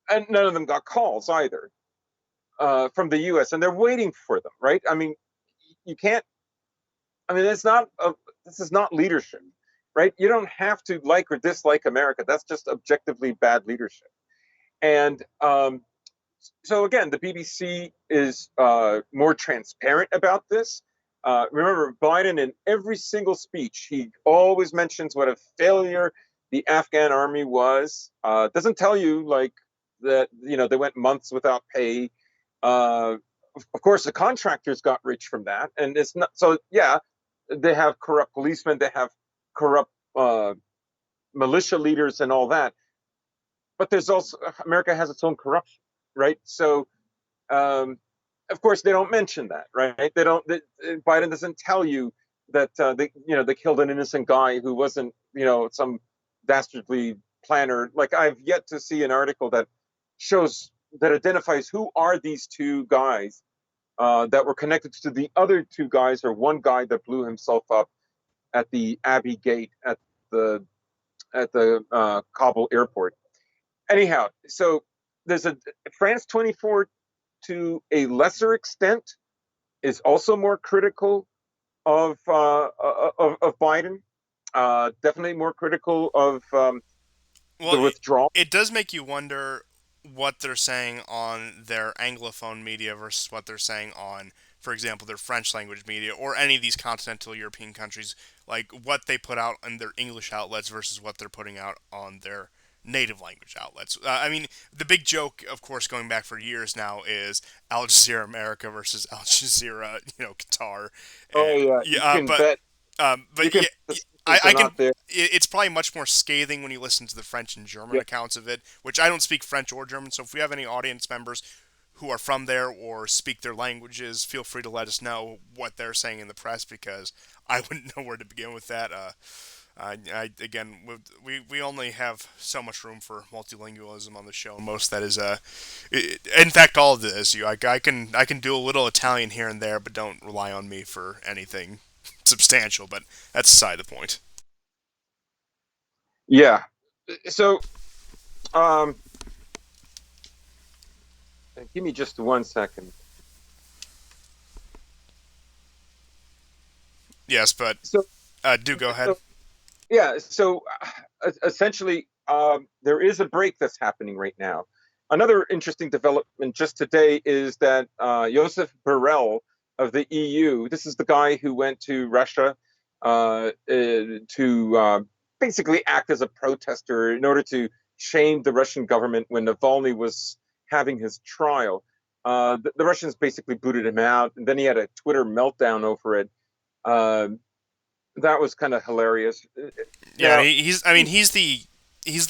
[SPEAKER 2] and none of them got calls either from the U.S. and they're waiting for them, right? I mean, you can't. I mean, this is not leadership, right? You don't have to like or dislike America. That's just objectively bad leadership. And so again, the BBC is more transparent about this. Remember, Biden in every single speech, he always mentions what a failure the Afghan army was. Doesn't tell you like that, they went months without pay. Of course, the contractors got rich from that, and it's not so. Yeah, they have corrupt policemen, they have corrupt militia leaders, and all that. But there's also America has its own corruption, right? So um, of course, they don't mention that, right? They don't. Biden doesn't tell you that they killed an innocent guy who wasn't some dastardly planner. Like I've yet to see an article that shows that identifies who are these two guys that were connected to the other two guys, or one guy that blew himself up at the Abbey Gate the at the Kabul airport. Anyhow, so there's a France 24 to a lesser extent is also more critical of Biden. Definitely more critical of
[SPEAKER 1] Well,
[SPEAKER 2] the withdrawal.
[SPEAKER 1] it does make you wonder what they're saying on their Anglophone media versus what they're saying on, for example, their French language media or any of these continental European countries, like what they put out on their English outlets versus what they're putting out on their native language outlets. I mean, the big joke, of course, going back for years now, is Al Jazeera America versus Al Jazeera, Qatar.
[SPEAKER 2] Oh yeah, you
[SPEAKER 1] Yeah,
[SPEAKER 2] can bet. You
[SPEAKER 1] but
[SPEAKER 2] can
[SPEAKER 1] yeah,
[SPEAKER 2] bet the
[SPEAKER 1] I,
[SPEAKER 2] symptoms are
[SPEAKER 1] I can.
[SPEAKER 2] not there.
[SPEAKER 1] It's probably much more scathing when you listen to the French and German
[SPEAKER 2] Yeah,
[SPEAKER 1] accounts of it, which I don't speak French or German. So if we have any audience members who are from there or speak their languages, feel free to let us know what they're saying in the press because I wouldn't know where to begin with that. Again, we only have so much room for multilingualism on the show. Most that is in fact, all of this. I can do a little Italian here and there, but don't rely on me for anything substantial. But that's aside the point.
[SPEAKER 2] yeah. So um, give me just 1 second.
[SPEAKER 1] Yes, but
[SPEAKER 2] So
[SPEAKER 1] do go ahead.
[SPEAKER 2] so yeah. So essentially, there is a break that's happening right now. Another interesting development just today is that Joseph Borrell of the EU, this is the guy who went to Russia to basically act as a protester in order to shame the Russian government when Navalny was having his trial. The Russians basically booted him out, and then he had a Twitter meltdown over it. Uh, that was kind of hilarious.
[SPEAKER 1] Yeah,
[SPEAKER 2] Now,
[SPEAKER 1] he's. I mean, he's the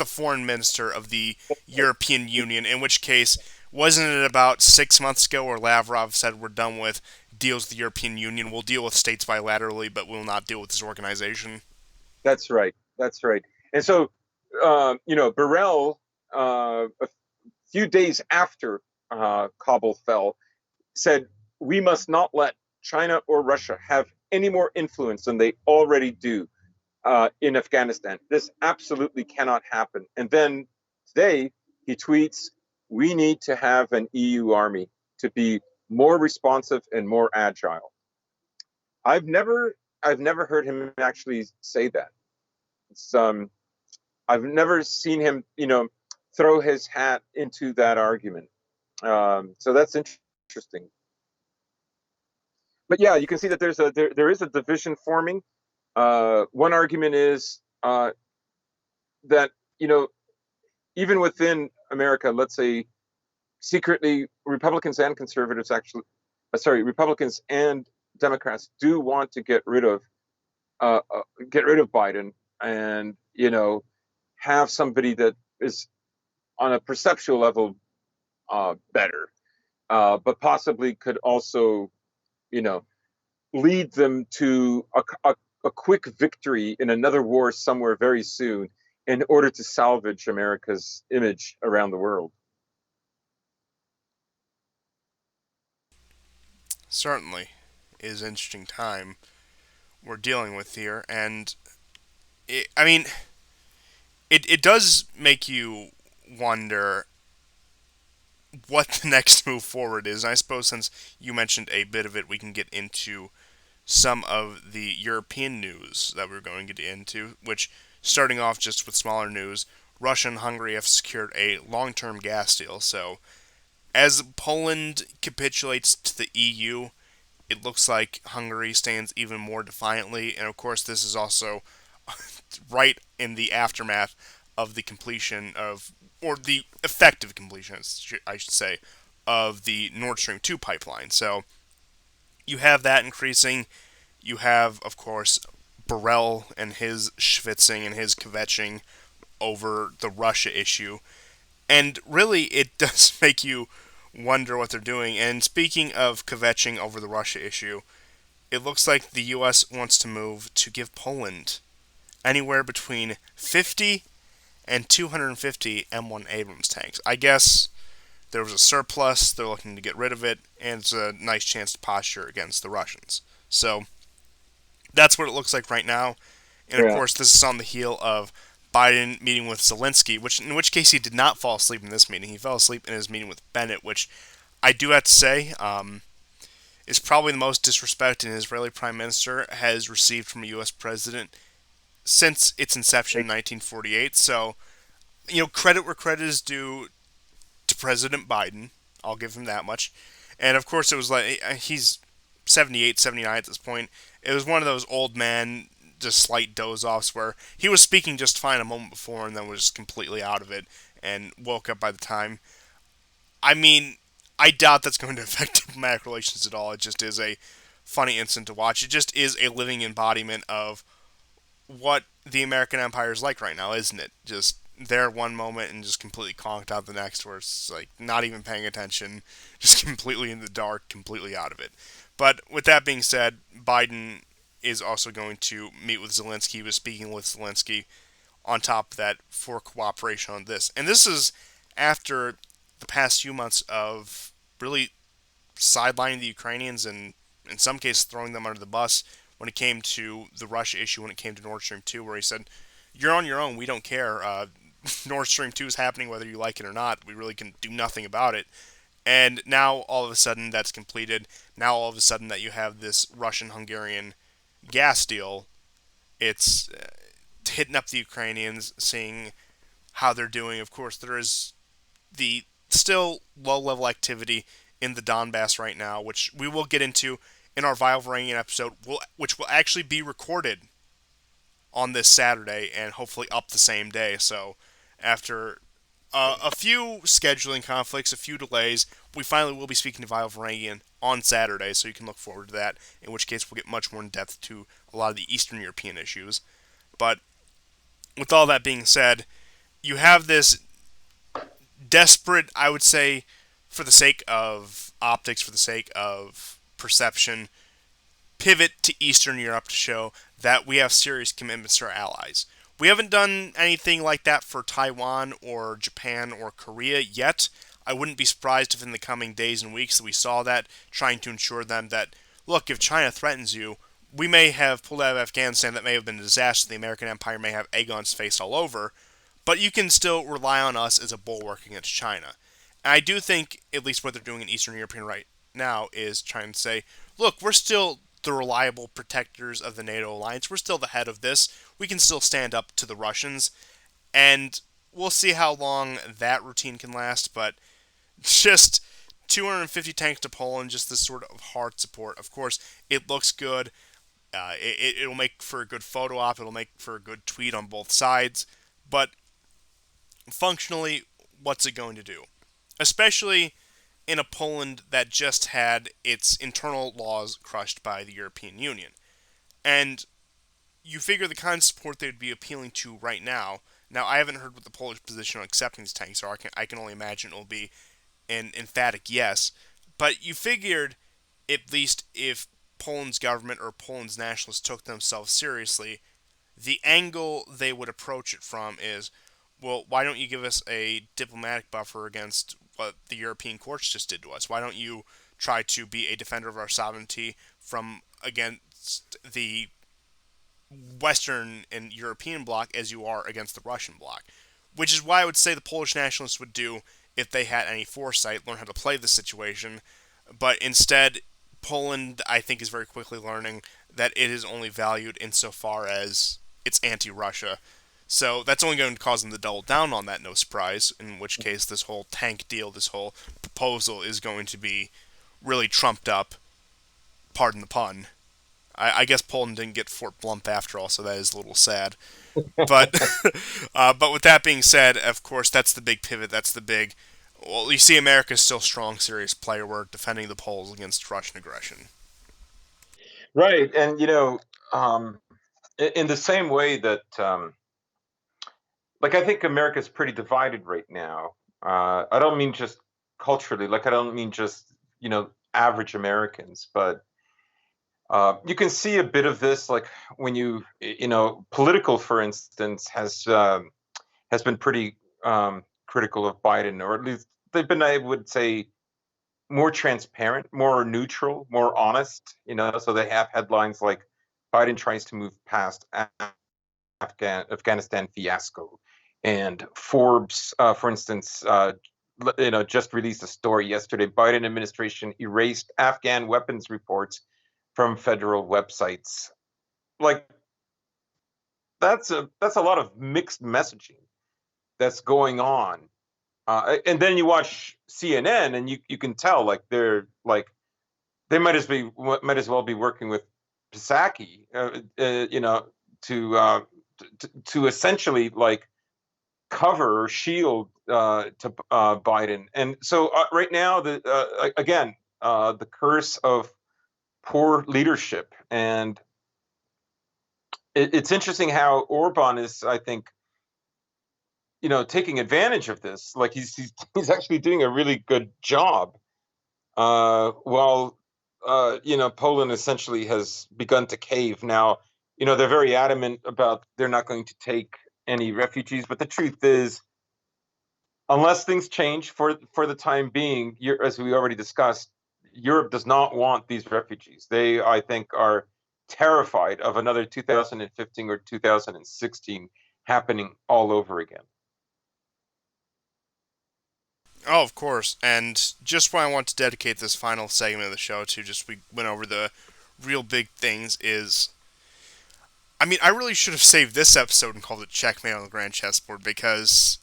[SPEAKER 1] foreign minister of the European Union. In which case, wasn't it about 6 months ago where Lavrov said we're done with deals with the European Union? We'll deal with states bilaterally, but we'll not deal with this organization.
[SPEAKER 2] that's right. That's right. And so, Burrell, a few days after Kabul fell, said, we must not let China or Russia have any more influence than they already do in Afghanistan. This absolutely cannot happen. And then today he tweets, "We need to have an EU army to be more responsive and more agile." I've never I've never heard him actually say that. It's I've never seen him, throw his hat into that argument. So that's interesting. But yeah, you can see that there is a division forming. One argument is that even within America, let's say secretly, Republicans and conservatives actually, Republicans and Democrats do want to get rid of Biden, and have somebody that is on a perceptual level better, but possibly could also you know lead them to a quick victory in another war somewhere very soon in order to salvage America's image around the world.
[SPEAKER 1] Certainly is an interesting time we're dealing with here, and I mean, it does make you wonder what the next move forward is. And I suppose since you mentioned a bit of it, we can get into some of the European news that we're going to get into, which, starting off just with smaller news, Russia and Hungary have secured a long term gas deal. So, as Poland capitulates to the EU, it looks like Hungary stands even more defiantly. And of course, this is also right in the aftermath of the completion of, or the effective completion, I should say, of the Nord Stream 2 pipeline. So you have that increasing. You have, of course, Borrell and his schwitzing and his kvetching over the Russia issue. And really, it does make you wonder what they're doing. And speaking of kvetching over the Russia issue, it looks like the U.S. wants to move to give Poland anywhere between 50 and 250 M1 Abrams tanks. I guess there was a surplus, they're looking to get rid of it, and it's a nice chance to posture against the Russians. So that's what it looks like right now. And of
[SPEAKER 2] Yeah.
[SPEAKER 1] course, this is on the heel of Biden meeting with Zelensky, in which case he did not fall asleep in this meeting. He fell asleep in his meeting with Bennett, which I do have to say is probably the most disrespect an Israeli prime minister has received from a U.S. president since its inception in 1948. So, credit where credit is due to President Biden. I'll give him that much. And of course, it was like he's 78, 79 at this point. It was one of those old man, just slight doze offs where he was speaking just fine a moment before and then was completely out of it and woke up by the time. I mean, I doubt that's going to affect diplomatic relations at all. It just is a funny incident to watch. It just is a living embodiment of what the American empire is like right now, isn't it? Just there one moment and just completely conked out the next, where it's like not even paying attention, just completely in the dark, completely out of it. But with that being said, Biden is also going to meet with Zelensky. He was speaking with Zelensky on top of that for cooperation on this. And this is after the past few months of really sidelining the Ukrainians and in some cases throwing them under the bus when it came to the Russia issue, when it came to Nord Stream 2, where he said, "You're on your own. We don't care. Nord Stream 2 is happening whether you like it or not. We really can do nothing about it." And now, all of a sudden, that's completed. Now, all of a sudden, that you have this Russian-Hungarian gas deal, it's hitting up the Ukrainians, seeing how they're doing. Of course, there is the still low-level activity in the Donbass right now, which we will get into in our Vile Varangian episode, which will actually be recorded on this Saturday and hopefully up the same day. So after a few scheduling conflicts, a few delays, we finally will be speaking to Vile Varangian on Saturday, so you can look forward to that, in which case we'll get much more in depth to a lot of the Eastern European issues. But with all that being said, you have this desperate, I would say, for the sake of optics, for the sake of perception, pivot to Eastern Europe to show that we have serious commitments to our allies. We haven't done anything like that for Taiwan or Japan or Korea yet. I wouldn't be surprised if in the coming days and weeks that we saw that, trying to ensure them that, look, if China threatens you, we may have pulled out of Afghanistan. That may have been a disaster. The American Empire may have egg on its face all over, but you can still rely on us as a bulwark against China. And I do think, at least what they're doing in Eastern European right now, is trying to say, look, we're still the reliable protectors of the NATO alliance. We're still the head of this. We can still stand up to the Russians, and we'll see how long that routine can last. But just 250 tanks to Poland, just this sort of hard support. Of course, it looks good. It'll make for a good photo op. It'll make for a good tweet on both sides. But functionally, what's it going to do? Especially in a Poland that just had its internal laws crushed by the European Union. And you figure the kind of support they would be appealing to right now. Now, I haven't heard what the Polish position on accepting these tanks are. I can only imagine it will be an emphatic yes. But you figured, at least if Poland's government or Poland's nationalists took themselves seriously, the angle they would approach it from is, well, why don't you give us a diplomatic buffer against what the European courts just did to us? Why don't you try to be a defender of our sovereignty from against the Western and European bloc as you are against the Russian bloc? Which is why I would say the Polish nationalists would do, if they had any foresight, learn how to play the situation. But instead, Poland, I think, is very quickly learning that it is only valued insofar as it's anti-Russia. So that's only going to cause them to double down on that, no surprise, in which case this whole tank deal, this whole proposal is going to be really trumped up, pardon the pun. I guess Poland didn't get Fort Blump after all, so that is a little sad. But but with that being said, of course, that's the big pivot. That's the big. Well, you see, America's still strong, serious player. We're defending the Poles against Russian aggression.
[SPEAKER 2] Right, and in the same way that like I think America's pretty divided right now. I don't mean just culturally, like I don't mean just average Americans, but you can see a bit of this, like when political, for instance, has been pretty critical of Biden, or at least they've been, I would say, more transparent, more neutral, more honest. So they have headlines like Biden tries to move past Afghanistan fiasco, and Forbes, for instance, just released a story yesterday. Biden administration erased Afghan weapons reports from federal websites. Like that's a lot of mixed messaging that's going on. And then you watch CNN, and you can tell like they might as well be working with Psaki, to essentially like cover or shield to Biden. And so right now, again, the curse of poor leadership. And it's interesting how Orban is, I think, taking advantage of this. Like he's actually doing a really good job. While Poland essentially has begun to cave now. They're very adamant about they're not going to take any refugees, but the truth is, unless things change for the time being, as we already discussed, Europe does not want these refugees. They, I think, are terrified of another 2015 or 2016 happening all over again.
[SPEAKER 1] Oh, of course. And just what I want to dedicate this final segment of the show to, just we went over the real big things, is, I mean, I really should have saved this episode and called it Checkmate on the Grand Chessboard, because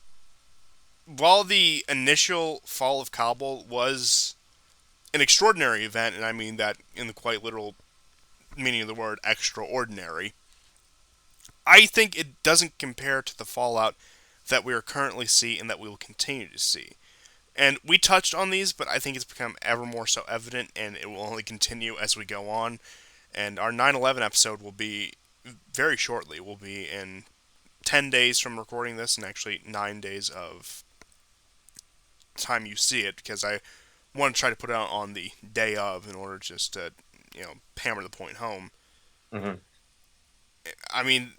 [SPEAKER 1] while the initial fall of Kabul was an extraordinary event, and I mean that in the quite literal meaning of the word, extraordinary, I think it doesn't compare to the fallout that we are currently seeing and that we will continue to see. And we touched on these, but I think it's become ever more so evident, and it will only continue as we go on. And our 9/11 episode will be very shortly. We'll be in 10 days from recording this, and actually 9 days of time you see it, because I want to try to put it out on the day of in order just to, hammer the point home.
[SPEAKER 2] Hmm.
[SPEAKER 1] I mean,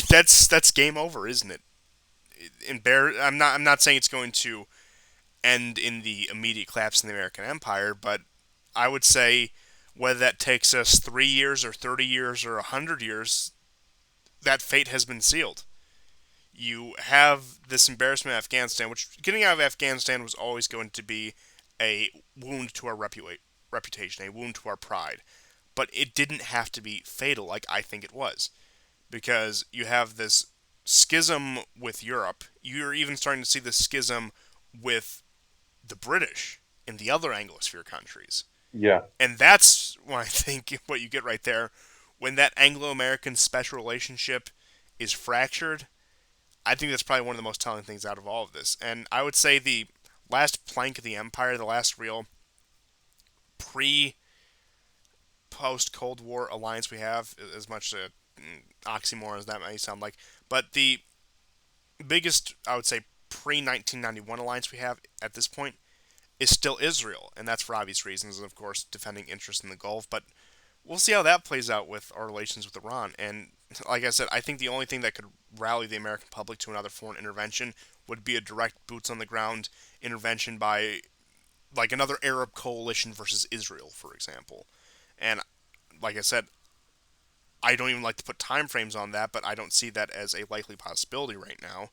[SPEAKER 1] that's game over, isn't it? I'm not saying it's going to end in the immediate collapse in the American Empire, but I would say Whether that takes us 3 years or 30 years or 100 years, that fate has been sealed. You have this embarrassment in Afghanistan, which getting out of Afghanistan was always going to be a wound to our reputation, a wound to our pride. But it didn't have to be fatal like I think it was. Because you have this schism with Europe. You're even starting to see this schism with the British in the other Anglosphere countries.
[SPEAKER 2] Yeah.
[SPEAKER 1] And that's when I think what you get right there. When that Anglo American special relationship is fractured, I think that's probably one of the most telling things out of all of this. And I would say the last plank of the empire, the last real pre post Cold War alliance we have, as much an oxymoron as that may sound like, but the biggest, I would say, pre 1991 alliance we have at this point is still Israel, and that's for obvious reasons, and of course, defending interest in the Gulf. But we'll see how that plays out with our relations with Iran. And like I said, I think the only thing that could rally the American public to another foreign intervention would be a direct boots on the ground intervention by like another Arab coalition versus Israel, for example. And like I said, I don't even like to put time frames on that, but I don't see that as a likely possibility right now.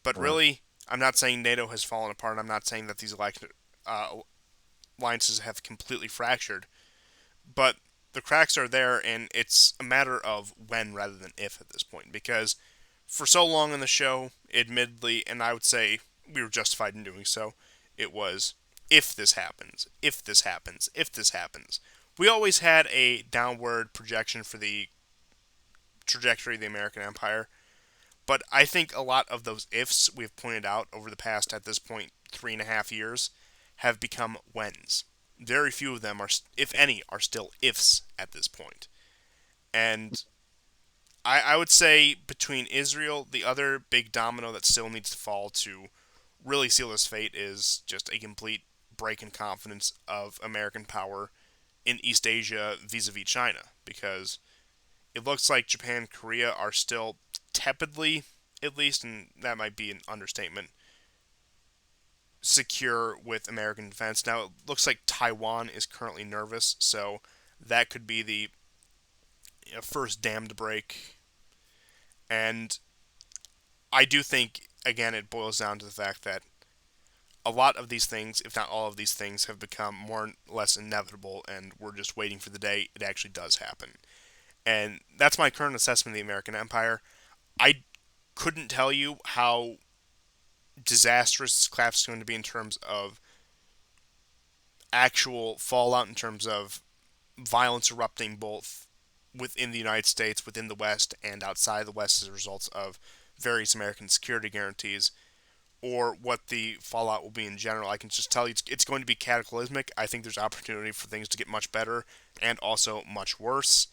[SPEAKER 1] But
[SPEAKER 2] Mm.
[SPEAKER 1] really, I'm not saying NATO has fallen apart. I'm not saying that these alliances have completely fractured. But the cracks are there, and it's a matter of when rather than if at this point. Because for so long in the show, admittedly, and I would say we were justified in doing so, it was if this happens, if this happens, if this happens. We always had a downward projection for the trajectory of the American Empire, but I think a lot of those ifs we've pointed out over the past, at this point, 3.5 years, have become whens. Very few of them are, if any, are still ifs at this point. And I would say between Israel, the other big domino that still needs to fall to really seal this fate is just a complete break in confidence of American power in East Asia vis-a-vis China, because it looks like Japan and Korea are still tepidly, at least, and that might be an understatement, secure with American defense. Now it looks like Taiwan is currently nervous, so that could be the first dam to break. And I do think, again, it boils down to the fact that a lot of these things, if not all of these things, have become more or less inevitable, and we're just waiting for the day it actually does happen. And that's my current assessment of the American Empire. I couldn't tell you how disastrous this collapse is going to be in terms of actual fallout, in terms of violence erupting both within the United States, within the West, and outside the West as a result of various American security guarantees, or what the fallout will be in general. I can just tell you it's going to be cataclysmic. I think there's opportunity for things to get much better and also much worse.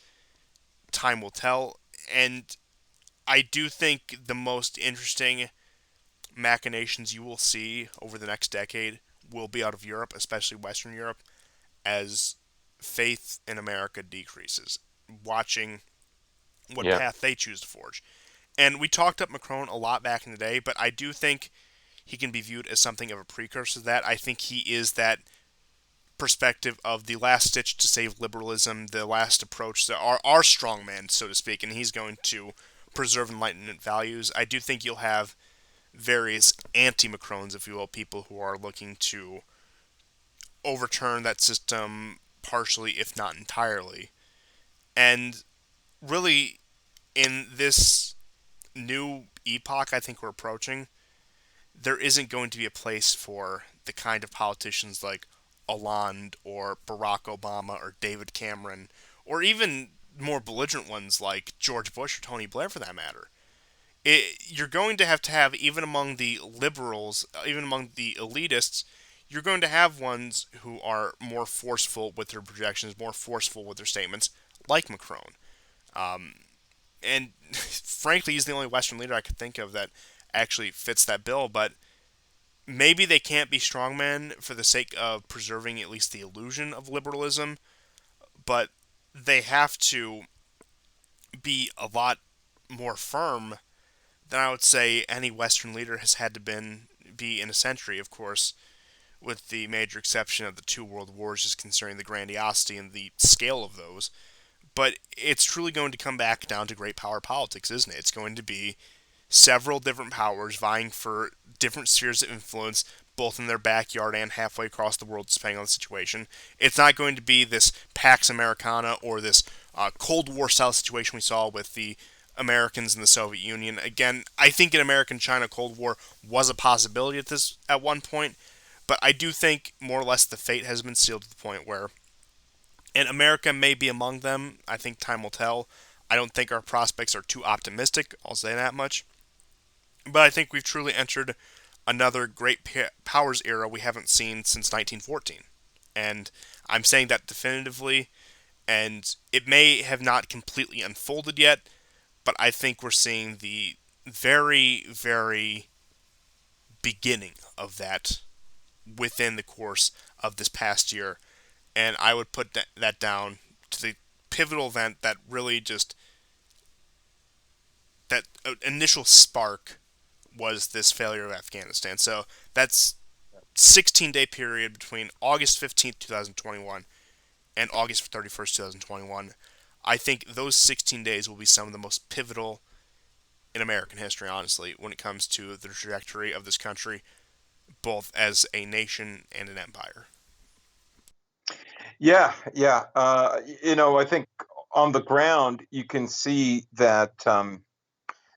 [SPEAKER 1] Time will tell. And I do think the most interesting machinations you will see over the next decade will be out of Europe, especially Western Europe, as faith in America decreases, watching what
[SPEAKER 2] Yeah.
[SPEAKER 1] path they choose to forge. And we talked up Macron a lot back in the day, but I do think he can be viewed as something of a precursor to that. I think he is that perspective of the last stitch to save liberalism, the last approach to our strongman, so to speak, and he's going to preserve Enlightenment values. I do think you'll have various anti-Macrons, if you will, people who are looking to overturn that system partially, if not entirely. And really, in this new epoch I think we're approaching, there isn't going to be a place for the kind of politicians like Hollande or Barack Obama or David Cameron, or even more belligerent ones like George Bush or Tony Blair for that matter. You're going to have, even among the liberals, even among the elitists, you're going to have ones who are more forceful with their projections, more forceful with their statements, like Macron. And frankly, he's the only Western leader I could think of that actually fits that bill. But maybe they can't be strongmen for the sake of preserving at least the illusion of liberalism, but they have to be a lot more firm than I would say any Western leader has had to be in a century. Of course, with the major exception of the two world wars, just concerning the grandiosity and the scale of those. But it's truly going to come back down to great power politics, isn't it? It's going to be several different powers vying for different spheres of influence, both in their backyard and halfway across the world, depending on the situation. It's not going to be this Pax Americana or this Cold War style situation we saw with the Americans and the Soviet Union. Again, I think an American-China Cold War was a possibility at one point, but I do think more or less the fate has been sealed to the point where, and America may be among them. I think time will tell. I don't think our prospects are too optimistic. I'll say that much. But I think we've truly entered another great powers era we haven't seen since 1914. And I'm saying that definitively, and it may have not completely unfolded yet, but I think we're seeing the very, very beginning of that within the course of this past year. And I would put that down to the pivotal event that really just, that initial spark was this failure of Afghanistan. So that's 16-day period between August 15th, 2021 and August 31st, 2021. I think those 16 days will be some of the most pivotal in American history, honestly, when it comes to the trajectory of this country, both as a nation and an empire.
[SPEAKER 2] Yeah, yeah. I think on the ground you can see that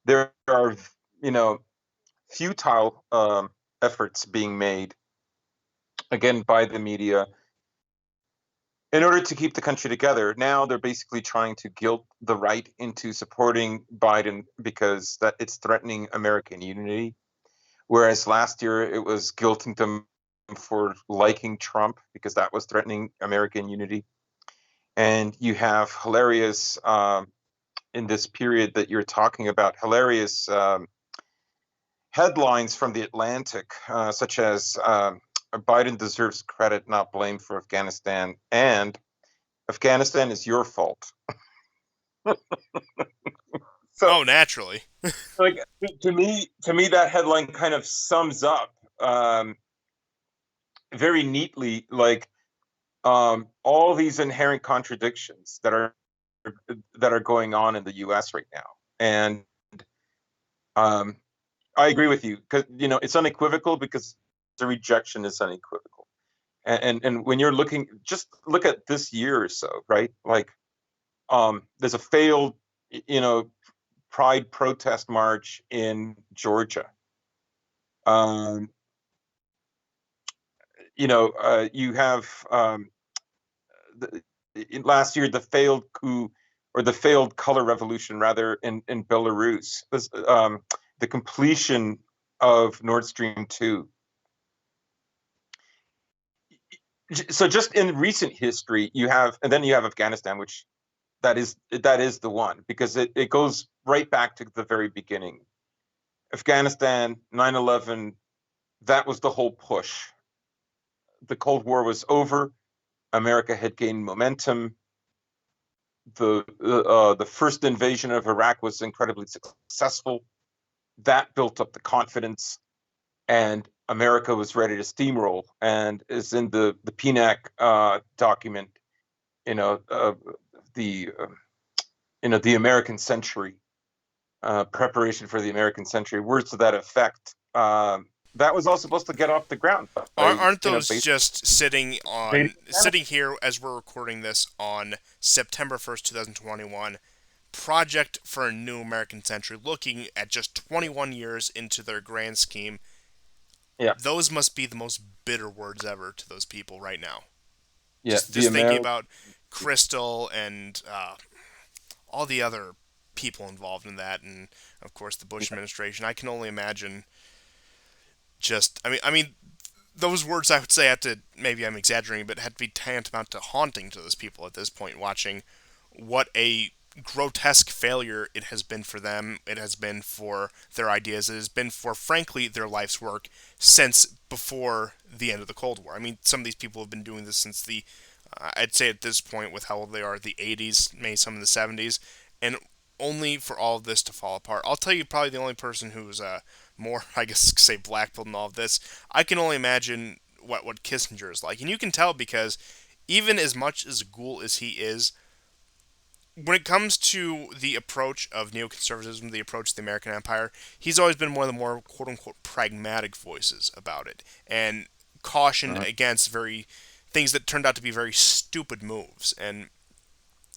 [SPEAKER 2] there are, you know, futile efforts being made again by the media in order to keep the country together. Now they're basically trying to guilt the right into supporting Biden because that it's threatening American unity. Whereas last year it was guilting them for liking Trump because that was threatening American unity. And you have hilarious in this period that you're talking about, hilarious headlines from the Atlantic, such as Biden deserves credit, not blame for Afghanistan, and Afghanistan is your fault. So,
[SPEAKER 1] Oh, naturally.
[SPEAKER 2] like to me, that headline kind of sums up very neatly, like all these inherent contradictions that are going on in the U.S. right now, and um, I agree with you because it's unequivocal because the rejection is unequivocal. And when you're looking, just look at this year or so, right? Like, there's a failed, you know, Pride protest march in Georgia. Um, you have the, last year the failed coup or the failed color revolution, rather, in Belarus. The completion of Nord Stream 2. So just in recent history, and then you have Afghanistan, which that is the one because it goes right back to the very beginning. Afghanistan, 9/11, that was the whole push. The Cold War was over. America had gained momentum. The first invasion of Iraq was incredibly successful. That built up the confidence, and America was ready to steamroll. And as in the PNAC document, you know, uh, the the American century, preparation for the American century, words to that effect. That was all supposed to get off the ground by,
[SPEAKER 1] Aren't those
[SPEAKER 2] based
[SPEAKER 1] just
[SPEAKER 2] on
[SPEAKER 1] sitting here as we're recording this on September 1st, 2021? Project for a New American Century, looking at just 21 years into their grand scheme.
[SPEAKER 2] yeah,
[SPEAKER 1] Those must be the most bitter words ever to those people right now.
[SPEAKER 2] yeah,
[SPEAKER 1] Just
[SPEAKER 2] the
[SPEAKER 1] just thinking
[SPEAKER 2] American.
[SPEAKER 1] about Crystal and all the other people involved in that, and of course the Bush administration. I can only imagine. Just, I mean, those words I would say had to, maybe I'm exaggerating, but had to be tantamount to haunting to those people at this point, watching what a grotesque failure it has been for them, it has been for their ideas, it has been for, frankly, their life's work since before the end of the Cold War. I mean, some of these people have been doing this since I'd say at this point, with how old they are, the 80s, maybe some in the 70s, and only for all of this to fall apart. I'll tell you, probably the only person who's more, I guess, say blackpilled in all of this. I can only imagine what Kissinger is like, and you can tell because even as much as a ghoul as he is, when it comes to the approach of neoconservatism, the approach to the American empire, he's always been one of the more quote unquote pragmatic voices about it and cautioned
[SPEAKER 2] Uh-huh.
[SPEAKER 1] against very things that turned out to be very stupid moves. And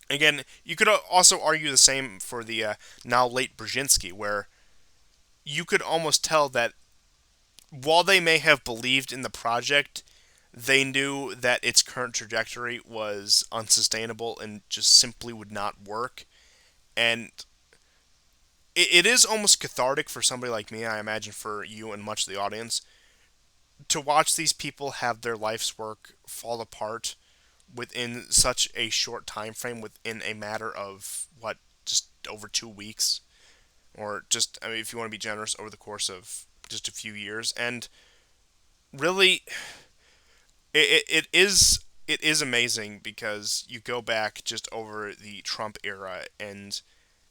[SPEAKER 1] again, you could also argue the same for the now late Brzezinski, where you could almost tell that while they may have believed in the project, they knew that its current trajectory was unsustainable and just simply would not work. And it is almost cathartic for somebody like me, I imagine for you and much of the audience, to watch these people have their life's work fall apart within such a short time frame, within a matter of what, just over 2 weeks, or just, I mean, if you want to be generous, over the course of just a few years. And really, it is amazing because you go back just over the Trump era, and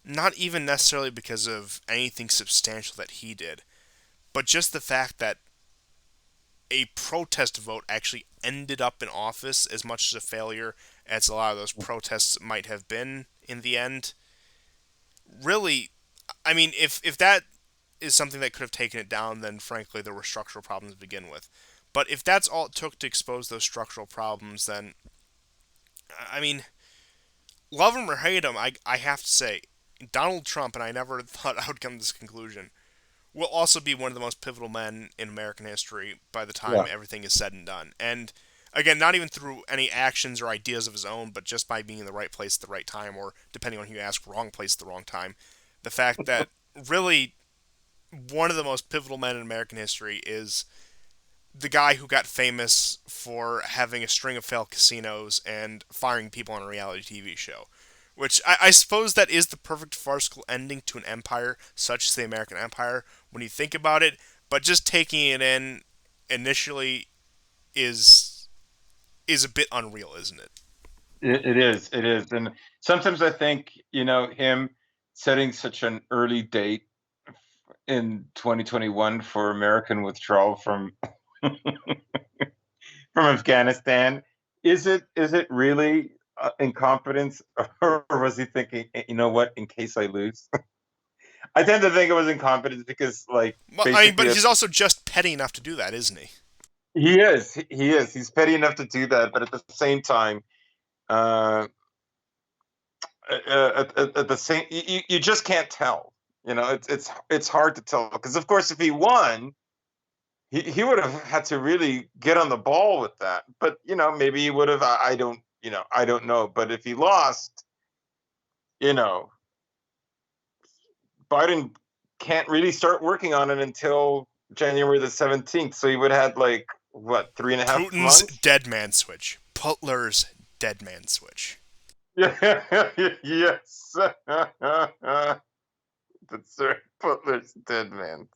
[SPEAKER 1] not even necessarily because of anything substantial that he did, but just the fact that a protest vote actually ended up in office, as much as a failure as a lot of those protests might have been in the end. Really, I mean, if that is something that could have taken it down, then frankly there were structural problems to begin with. But if that's all it took to expose those structural problems, then I mean, love him or hate him, I have to say, Donald Trump, and I never thought I would come to this conclusion, will also be one of the most pivotal men in American history by the time
[SPEAKER 2] Yeah.
[SPEAKER 1] everything is said and done. And again, not even through any actions or ideas of his own, but just by being in the right place at the right time, or depending on who you ask, wrong place at the wrong time. The fact that really one of the most pivotal men in American history is the guy who got famous for having a string of failed casinos and firing people on a reality TV show. Which I suppose that is the perfect farcical ending to an empire such as the American Empire when you think about it. But just taking it in initially is is a bit unreal, isn't it?
[SPEAKER 2] It is. It is. And sometimes I think, him setting such an early date in 2021 for American withdrawal from Afghanistan, is it really incompetence, or was he thinking, you know what, in case I lose? I tend to think it was incompetence because, like,
[SPEAKER 1] Well, I mean,
[SPEAKER 2] basically,
[SPEAKER 1] but he's also just petty enough to do that, isn't he?
[SPEAKER 2] he is petty enough to do that, but at the same time, uh, at the same, you just can't tell. It's hard to tell because, of course, if he won, he would have had to really get on the ball with that. But maybe he would have. I don't know. But if he lost, you know, Biden can't really start working on it until January the 17th. So he would have had, like, what, 3.5 months?
[SPEAKER 1] Putin's dead man switch. Putler's dead man switch.
[SPEAKER 2] Yeah, yes. That's right. Butler's dead man.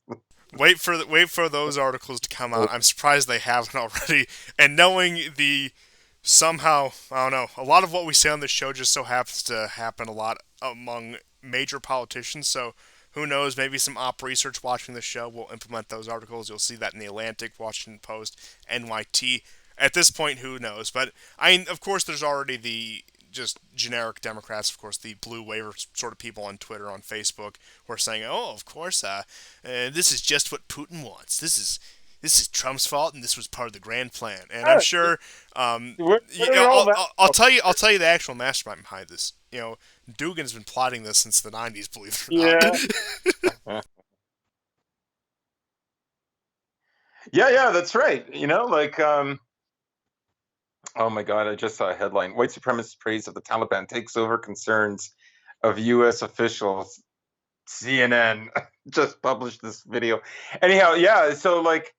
[SPEAKER 1] Wait for those articles to come out. I'm surprised they haven't already. And knowing the somehow, I don't know, a lot of what we say on this show just so happens to happen a lot among major politicians. So who knows? Maybe some op research watching this show will implement those articles. You'll see that in the Atlantic, Washington Post, NYT. At this point, who knows? But I mean, of course, there's already the just generic Democrats, of course, the blue waiver sort of people on Twitter, on Facebook, who are saying, "Oh, of course, this is just what Putin wants. This is Trump's fault, and this was part of the grand plan." And I'm
[SPEAKER 2] Yeah,
[SPEAKER 1] sure,
[SPEAKER 2] where did all that
[SPEAKER 1] I'll tell you the actual mastermind behind this. Dugan's been plotting this since the '90s, believe it or not.
[SPEAKER 2] Yeah. Yeah, yeah, that's right. Like, oh my God, I just saw a headline. White supremacist praise of the Taliban takes over concerns of US officials. CNN just published this video. Anyhow, yeah, so, like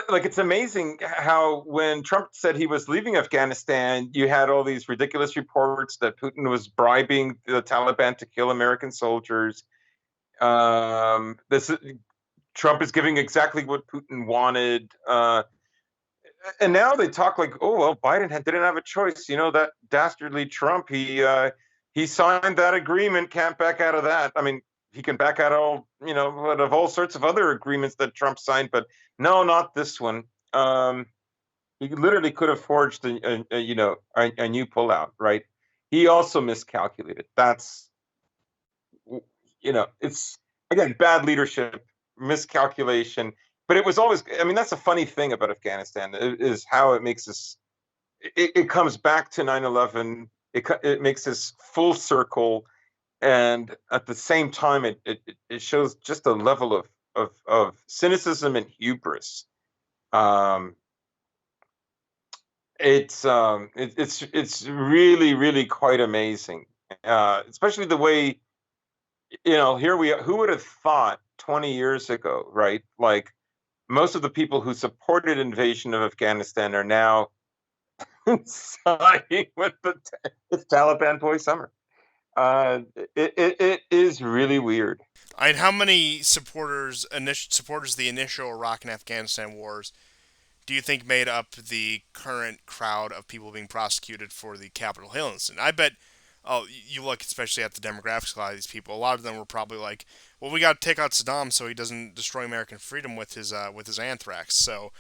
[SPEAKER 2] it's amazing how when Trump said he was leaving Afghanistan, you had all these ridiculous reports that Putin was bribing the Taliban to kill American soldiers. This Trump is giving exactly what Putin wanted. And now they talk like, oh well, Biden didn't have a choice. That dastardly Trump. He signed that agreement. Can't back out of that. I mean, he can back out of all sorts of other agreements that Trump signed, but no, not this one. he literally could have forged a new pullout, right? He also miscalculated. That's it's again bad leadership, miscalculation. But it was always, I mean, that's a funny thing about Afghanistan is how it makes us. It comes back to 9/11. It makes us full circle, and at the same time, it shows just a level of cynicism and hubris. Um, it's really really quite amazing, especially the way here we are. Who would have thought 20 years ago, right? Like most of the people who supported invasion of Afghanistan are now siding with Taliban boy summer. It is really weird.
[SPEAKER 1] And how many supporters of the initial Iraq and Afghanistan wars do you think made up the current crowd of people being prosecuted for the Capitol Hill incident? I bet. Oh, you look especially at the demographics of a lot of these people. A lot of them were probably like, "Well, we got to take out Saddam so he doesn't destroy American freedom with his anthrax." So,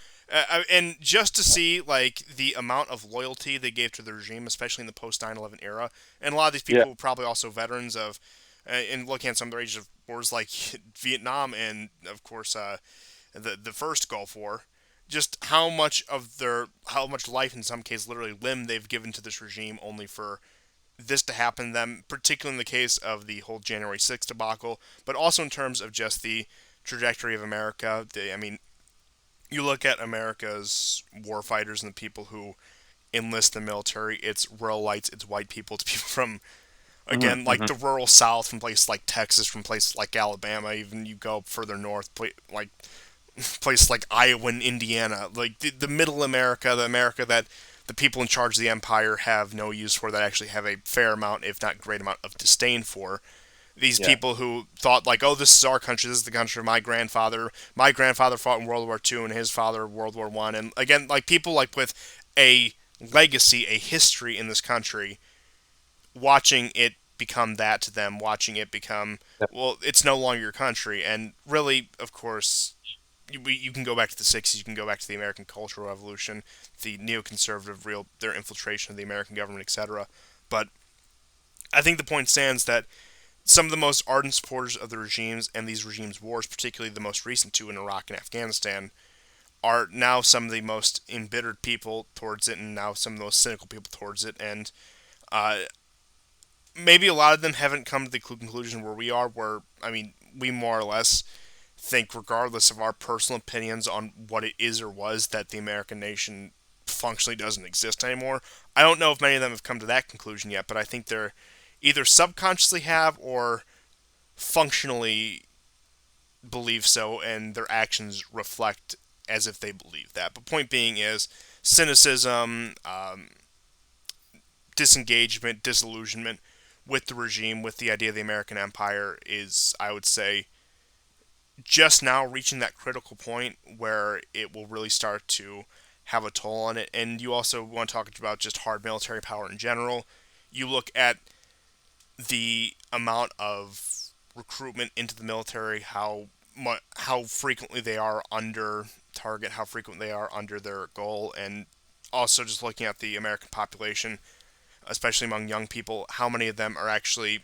[SPEAKER 1] and just to see like the amount of loyalty they gave to the regime, especially in the post 9/11 era, and a lot of these
[SPEAKER 2] Yeah.
[SPEAKER 1] people were probably also veterans of, and looking at some of the ranges of wars like Vietnam and of course the first Gulf War, just how much life in some cases literally limb they've given to this regime only for this to happen to them, particularly in the case of the whole January 6th debacle, but also in terms of just the trajectory of America. I mean, you look at America's war fighters and the people who enlist the military, it's rural lights, it's white people, it's people from,
[SPEAKER 2] Hmm.
[SPEAKER 1] again, like
[SPEAKER 2] Hmm.
[SPEAKER 1] the rural South, from places like Texas, from places like Alabama, even you go further north, like places like Iowa and Indiana, like the middle America, the America that the people in charge of the empire have no use for, that actually have a fair amount, if not great amount, of disdain for. These
[SPEAKER 2] Yeah.
[SPEAKER 1] people who thought like, oh, this is our country, this is the country of my grandfather. My grandfather fought in World War II, and his father World War I. And again, like people like with a legacy, a history in this country, watching it become that to them, watching it become, well, it's no longer your country. And really, of course, you can go back to the 60s, you can go back to the American Cultural Revolution, the neoconservative, their infiltration of the American government, etc. But I think the point stands that some of the most ardent supporters of the regimes and these regimes' wars, particularly the most recent two in Iraq and Afghanistan, are now some of the most embittered people towards it, and now some of the most cynical people towards it. And uh, maybe a lot of them haven't come to the conclusion where we are, where, I mean, we more or less think, regardless of our personal opinions on what it is or was, that the American nation functionally doesn't exist anymore. I don't know if many of them have come to that conclusion yet, but I think they're either subconsciously have or functionally believe so, and their actions reflect as if they believe that. But point being is cynicism, disengagement, disillusionment with the regime, with the idea of the American empire, is, I would say, just now reaching that critical point where it will really start to have a toll on it. And you also want to talk about just hard military power in general. You look at the amount of recruitment into the military, how frequently they are under target, how frequent they are under their goal, and also just looking at the American population, especially among young people, how many of them are actually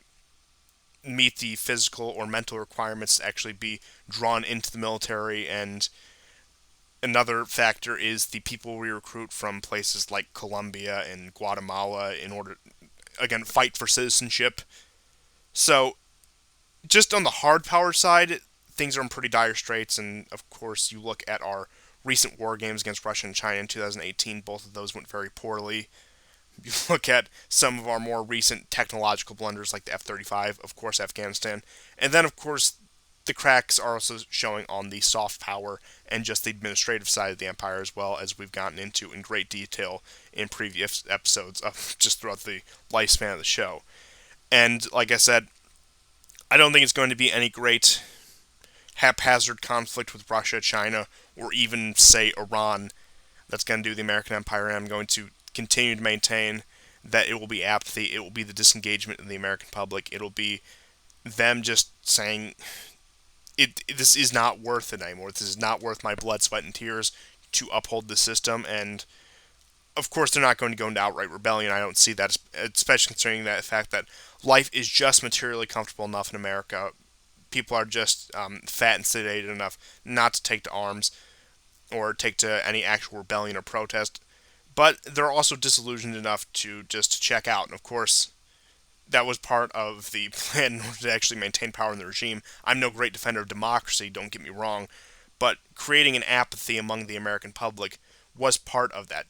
[SPEAKER 1] meet the physical or mental requirements to actually be drawn into the military. And another factor is the people we recruit from places like Colombia and Guatemala in order, again, fight for citizenship. So just on the hard power side, things are in pretty dire straits. And of course, you look at our recent war games against Russia and China in 2018, both of those went very poorly. You look at some of our more recent technological blunders like the F-35, of course, Afghanistan, and then, of course, the cracks are also showing on the soft power and just the administrative side of the empire, as well, as we've gotten into in great detail in previous episodes of just throughout the lifespan of the show. And like I said, I don't think it's going to be any great haphazard conflict with Russia, China, or even, say, Iran that's going to do the American empire. And I'm going to continue to maintain that it will be apathy, it will be the disengagement of the American public, it'll be them just saying, this is not worth it anymore. This is not worth my blood, sweat, and tears. to uphold the system. And of course, they're not going to go into outright rebellion. I don't see that, especially considering that fact that life is just materially comfortable enough in America. People are just fat and sedated enough not to take to arms or take to any actual rebellion or protest. But they're also disillusioned enough to just check out. And of course, that was part of the plan in order to actually maintain power in the regime. I'm no great defender of democracy, don't get me wrong, but creating an apathy among the American public was part of that.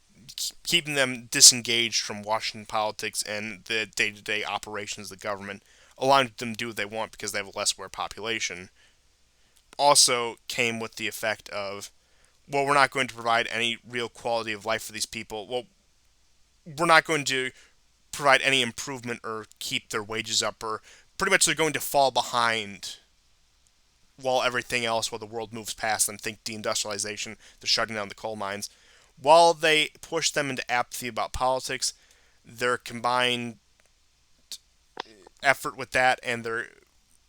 [SPEAKER 1] Keeping them disengaged from Washington politics and the day to day operations of the government, allowing them to do what they want because they have a less aware population, also came with the effect of, well, we're not going to provide any real quality of life for these people. Well, we're not going to provide any improvement or keep their wages up, or pretty much they're going to fall behind while everything else, while the world moves past them. Think deindustrialization, the shutting down the coal mines. While they push them into apathy about politics, their combined effort with that and their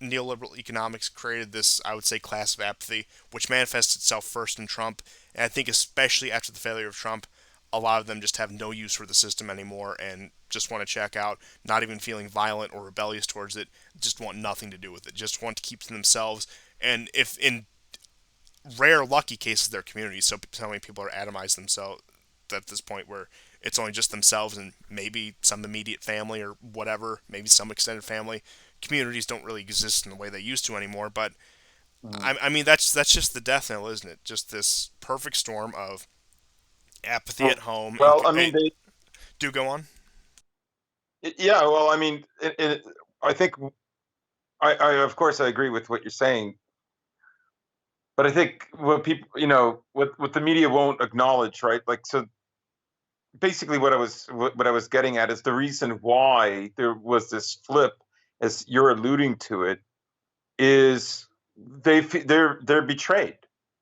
[SPEAKER 1] neoliberal economics created this, I would say, class of apathy, which manifests itself first in Trump. And I think, especially after the failure of Trump, a lot of them just have no use for the system anymore and just want to check out, not even feeling violent or rebellious towards it, just want nothing to do with it, just want to keep to themselves. And if in rare, lucky cases, their communities, so many people are atomized themselves at this point where it's only just themselves and maybe some immediate family or whatever, maybe some extended family. Communities don't really exist in the way they used to anymore. But
[SPEAKER 2] Mhm.
[SPEAKER 1] I mean, that's just the death knell, isn't it? Just this perfect storm of apathy
[SPEAKER 2] Well,
[SPEAKER 1] at home. And
[SPEAKER 2] well, I mean,
[SPEAKER 1] do go on.
[SPEAKER 2] yeah. Well, I mean, I think of course, I agree with what you're saying, but I think what people, what the media won't acknowledge, right? Like, so basically, what I was getting at is the reason why there was this flip, as you're alluding to it, is they're betrayed.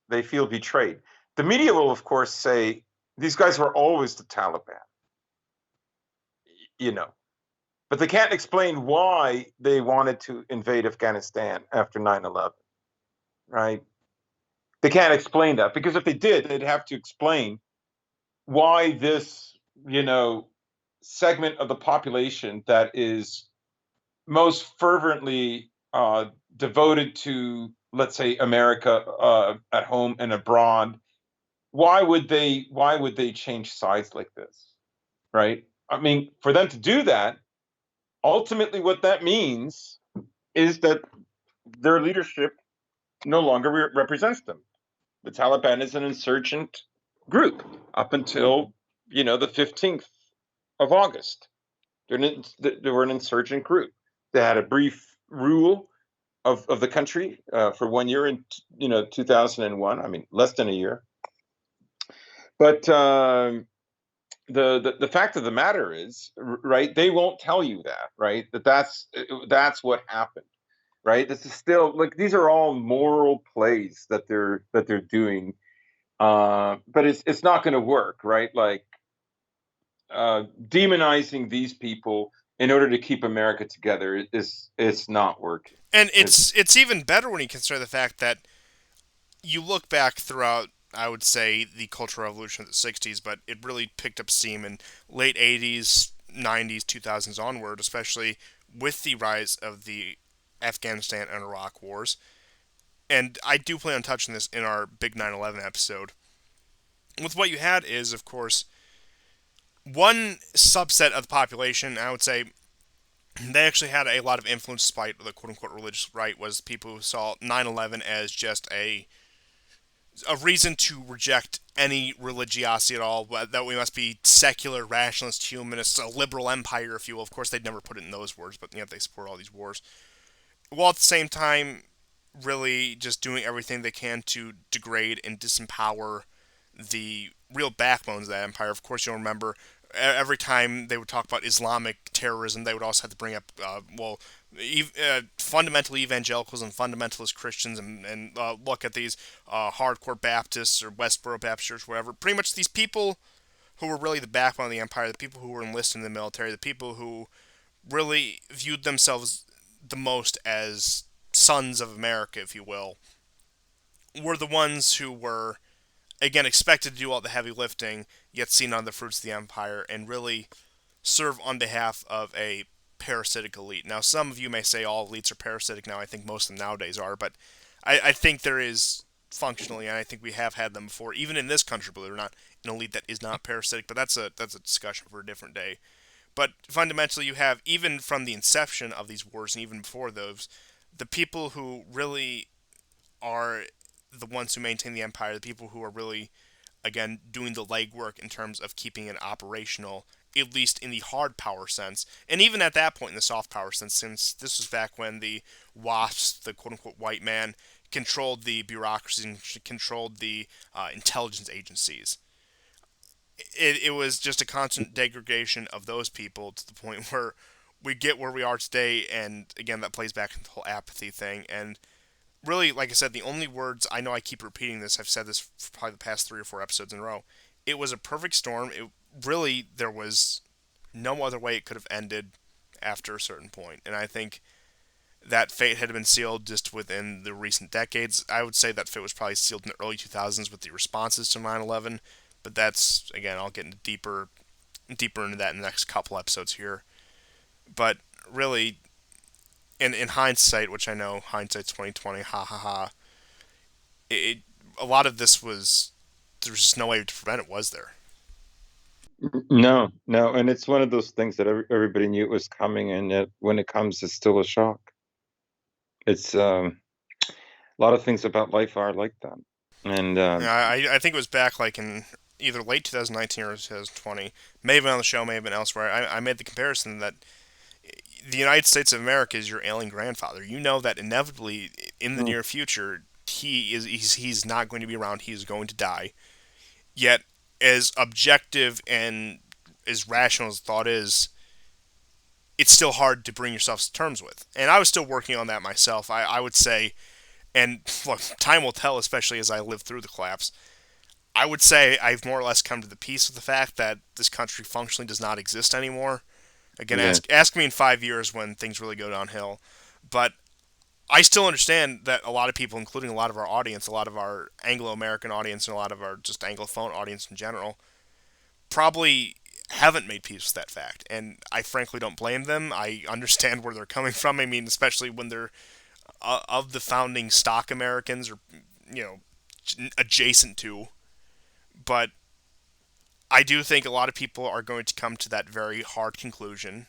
[SPEAKER 2] They feel betrayed. The media will, of course, say these guys were always the Taliban, you know, but they can't explain why they wanted to invade Afghanistan after 9/11, right? They can't explain that because if they did, they'd have to explain why this, you know, segment of the population that is most fervently devoted to, let's say, America at home and abroad, why would they change sides like this, right? I mean, for them to do that, ultimately, what that means is that their leadership no longer represents them. The Taliban is an insurgent group up until the 15th of August. They were an insurgent group. They had a brief rule of the country for 1 year in 2001. I mean, less than a year. But the fact of the matter is, right? They won't tell you that, right? That's what happened, right? This is still like these are all moral plays that they're doing, but it's not going to work, right? Like demonizing these people in order to keep America together is it's not working.
[SPEAKER 1] And
[SPEAKER 2] It's
[SPEAKER 1] it's even better when you consider the fact that you look back throughout, I would say, the Cultural Revolution of the 60s, but it really picked up steam in late 80s, 90s, 2000s onward, especially with the rise of the Afghanistan and Iraq wars. And I do plan on touching this in our big 9/11 episode. With what you had is, of course, one subset of the population, I would say, they actually had a lot of influence despite the quote unquote religious right, was people who saw 9/11 as just a reason to reject any religiosity at all, that we must be secular, rationalist, humanists, a liberal empire, if you will. Of course, they'd never put it in those words, but they support all these wars. While at the same time, really just doing everything they can to degrade and disempower the real backbones of that empire. Of course, you'll remember every time they would talk about Islamic terrorism, they would also have to bring up, fundamental evangelicals and fundamentalist Christians, and look at these hardcore Baptists or Westboro Baptist Church, whatever. Pretty much these people who were really the backbone of the empire, the people who were enlisted in the military, the people who really viewed themselves the most as sons of America, if you will, were the ones who were again expected to do all the heavy lifting, yet see none of the fruits of the empire, and really serve on behalf of a parasitic elite. Now, some of you may say all elites are parasitic now. I think most of them nowadays are, but I think there is functionally, and I think we have had them before, even in this country, believe it or not, an elite that is not parasitic. But that's a discussion for a different day. But fundamentally, you have, even from the inception of these wars and even before those, the people who really are the ones who maintain the empire, the people who are really, again, doing the legwork in terms of keeping it operational, at least in the hard power sense, and even at that point in the soft power sense, since this was back when the WASPs, the quote unquote white man, controlled the bureaucracy and controlled the intelligence agencies. It was just a constant degradation of those people to the point where we get where we are today, and again, that plays back into the whole apathy thing. And really, like I said, the only words I know, I keep repeating this, I've said this for probably the past 3 or 4 episodes in a row. It was a perfect storm. It really, there was no other way it could have ended after a certain point. And I think that fate had been sealed just within the recent decades. I would say that fate was probably sealed in the early 2000s with the responses to 9/11. But that's, again, I'll get into deeper into that in the next couple episodes here. But really, in hindsight, which I know hindsight's 2020, ha ha ha, it, a lot of this was, there was just no way to prevent it, was there?
[SPEAKER 2] No, no, and it's one of those things that everybody knew it was coming, and yet when it comes, it's still a shock. It's a lot of things about life are like that, and
[SPEAKER 1] Yeah, I think it was back like in either late 2019 or 2020, may have been on the show, may have been elsewhere. I made the comparison that the United States of America is your ailing grandfather. You know that inevitably in the
[SPEAKER 2] mm,
[SPEAKER 1] near future he's not going to be around. He is going to die. Yet, as objective and as rational as thought is, it's still hard to bring yourself to terms with. And I was still working on that myself. I would say, and look, time will tell, especially as I live through the collapse. I would say I've more or less come to the peace with the fact that this country functionally does not exist anymore. Again,
[SPEAKER 2] yeah,
[SPEAKER 1] ask me in 5 years when things really go downhill. But I still understand that a lot of people, including a lot of our audience, a lot of our Anglo American audience, and a lot of our just Anglophone audience in general, probably haven't made peace with that fact. And I frankly don't blame them. I understand where they're coming from. I mean, especially when they're of the founding stock Americans, or, you know, adjacent to. But I do think a lot of people are going to come to that very hard conclusion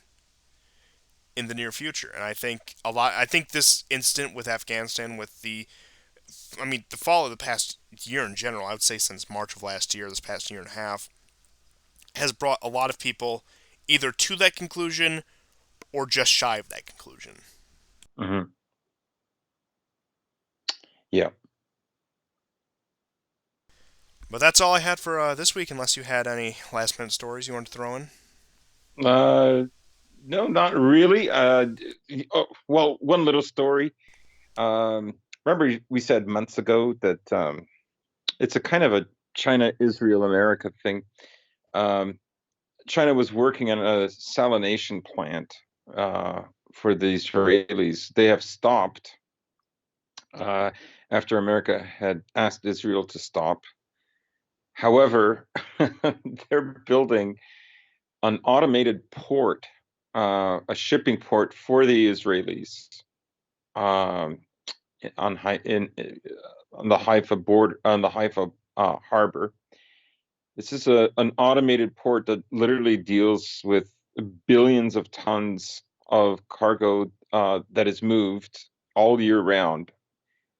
[SPEAKER 1] in the near future. And I think a lot. I think this incident with Afghanistan, with I mean, the fall of the past year in general, I would say since March of last year, this past year and a half, has brought a lot of people either to that conclusion or just shy of that conclusion.
[SPEAKER 2] hmm yeah.
[SPEAKER 1] But that's all I had for this week, unless you had any last minute stories you wanted to throw in.
[SPEAKER 2] Uh, no, not really. Oh, well, one little story. Remember we said months ago that it's a kind of a China, Israel, America thing. Um, China was working on a salination plant uh, for the Israelis. They have stopped uh, after America had asked Israel to stop. However, they're building an automated port, a shipping port for the Israelis um, on on the Haifa border, on the Haifa harbor. This is an automated port that literally deals with billions of tons of cargo that is moved all year round,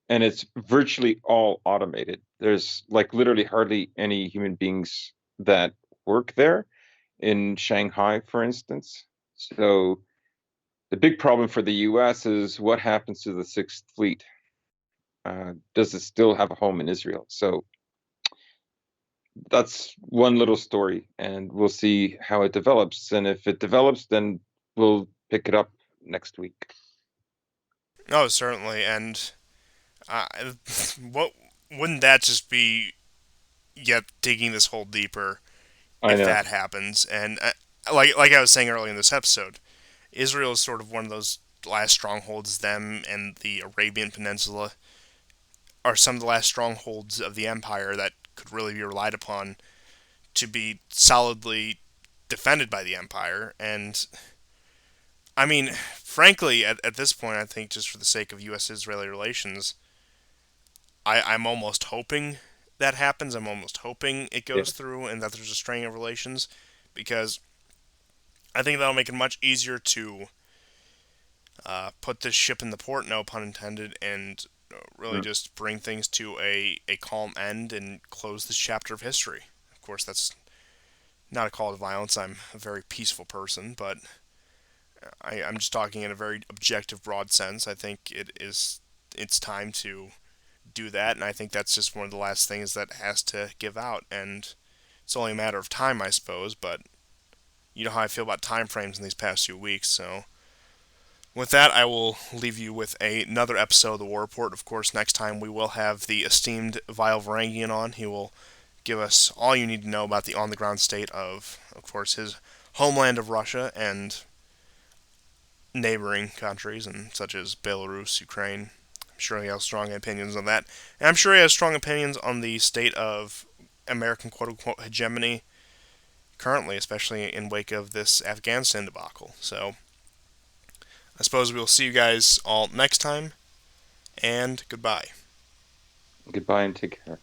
[SPEAKER 2] and it's virtually all automated. There's like literally hardly any human beings that work there in Shanghai, for instance. So the big problem for the US is what happens to the Sixth Fleet? Does it still have a home in Israel? So that's one little story, and we'll see how it develops. And if it develops, then we'll pick it up next week.
[SPEAKER 1] Oh, certainly. And uh, what wouldn't that just be yet digging this hole deeper
[SPEAKER 2] I
[SPEAKER 1] if
[SPEAKER 2] know.
[SPEAKER 1] that happens? And like I was saying earlier in this episode, Israel is sort of one of those last strongholds. Them and the Arabian Peninsula are some of the last strongholds of the empire that could really be relied upon to be solidly defended by the Empire. And I mean, frankly, at this point, I think just for the sake of U.S. Israeli relations, I'm almost hoping that happens. I'm almost hoping it
[SPEAKER 2] Yeah.
[SPEAKER 1] goes through and that there's a strain of relations because I think that'll make it much easier to put this ship in the port, no pun intended, and really
[SPEAKER 2] Mm.
[SPEAKER 1] just bring things to a calm end and close this chapter of history. Of course, that's not a call to violence. I'm a very peaceful person, but I'm just talking in a very objective, broad sense. I think it's time to do that, and I think that's just one of the last things that has to give out, and it's only a matter of time, I suppose. But you know how I feel about time frames in these past few weeks, so with that, I will leave you with another episode of the War Report. Of course, next time we will have the esteemed Vile Varangian on. He will give us all you need to know about the on-the-ground state of course, his homeland of Russia and neighboring countries, and such as Belarus, Ukraine. I'm sure he has strong opinions on that, and I'm sure he has strong opinions on the state of American quote-unquote hegemony currently, especially in wake of this Afghanistan debacle. So I suppose we'll see you guys all next time, and goodbye.
[SPEAKER 2] Goodbye and take care.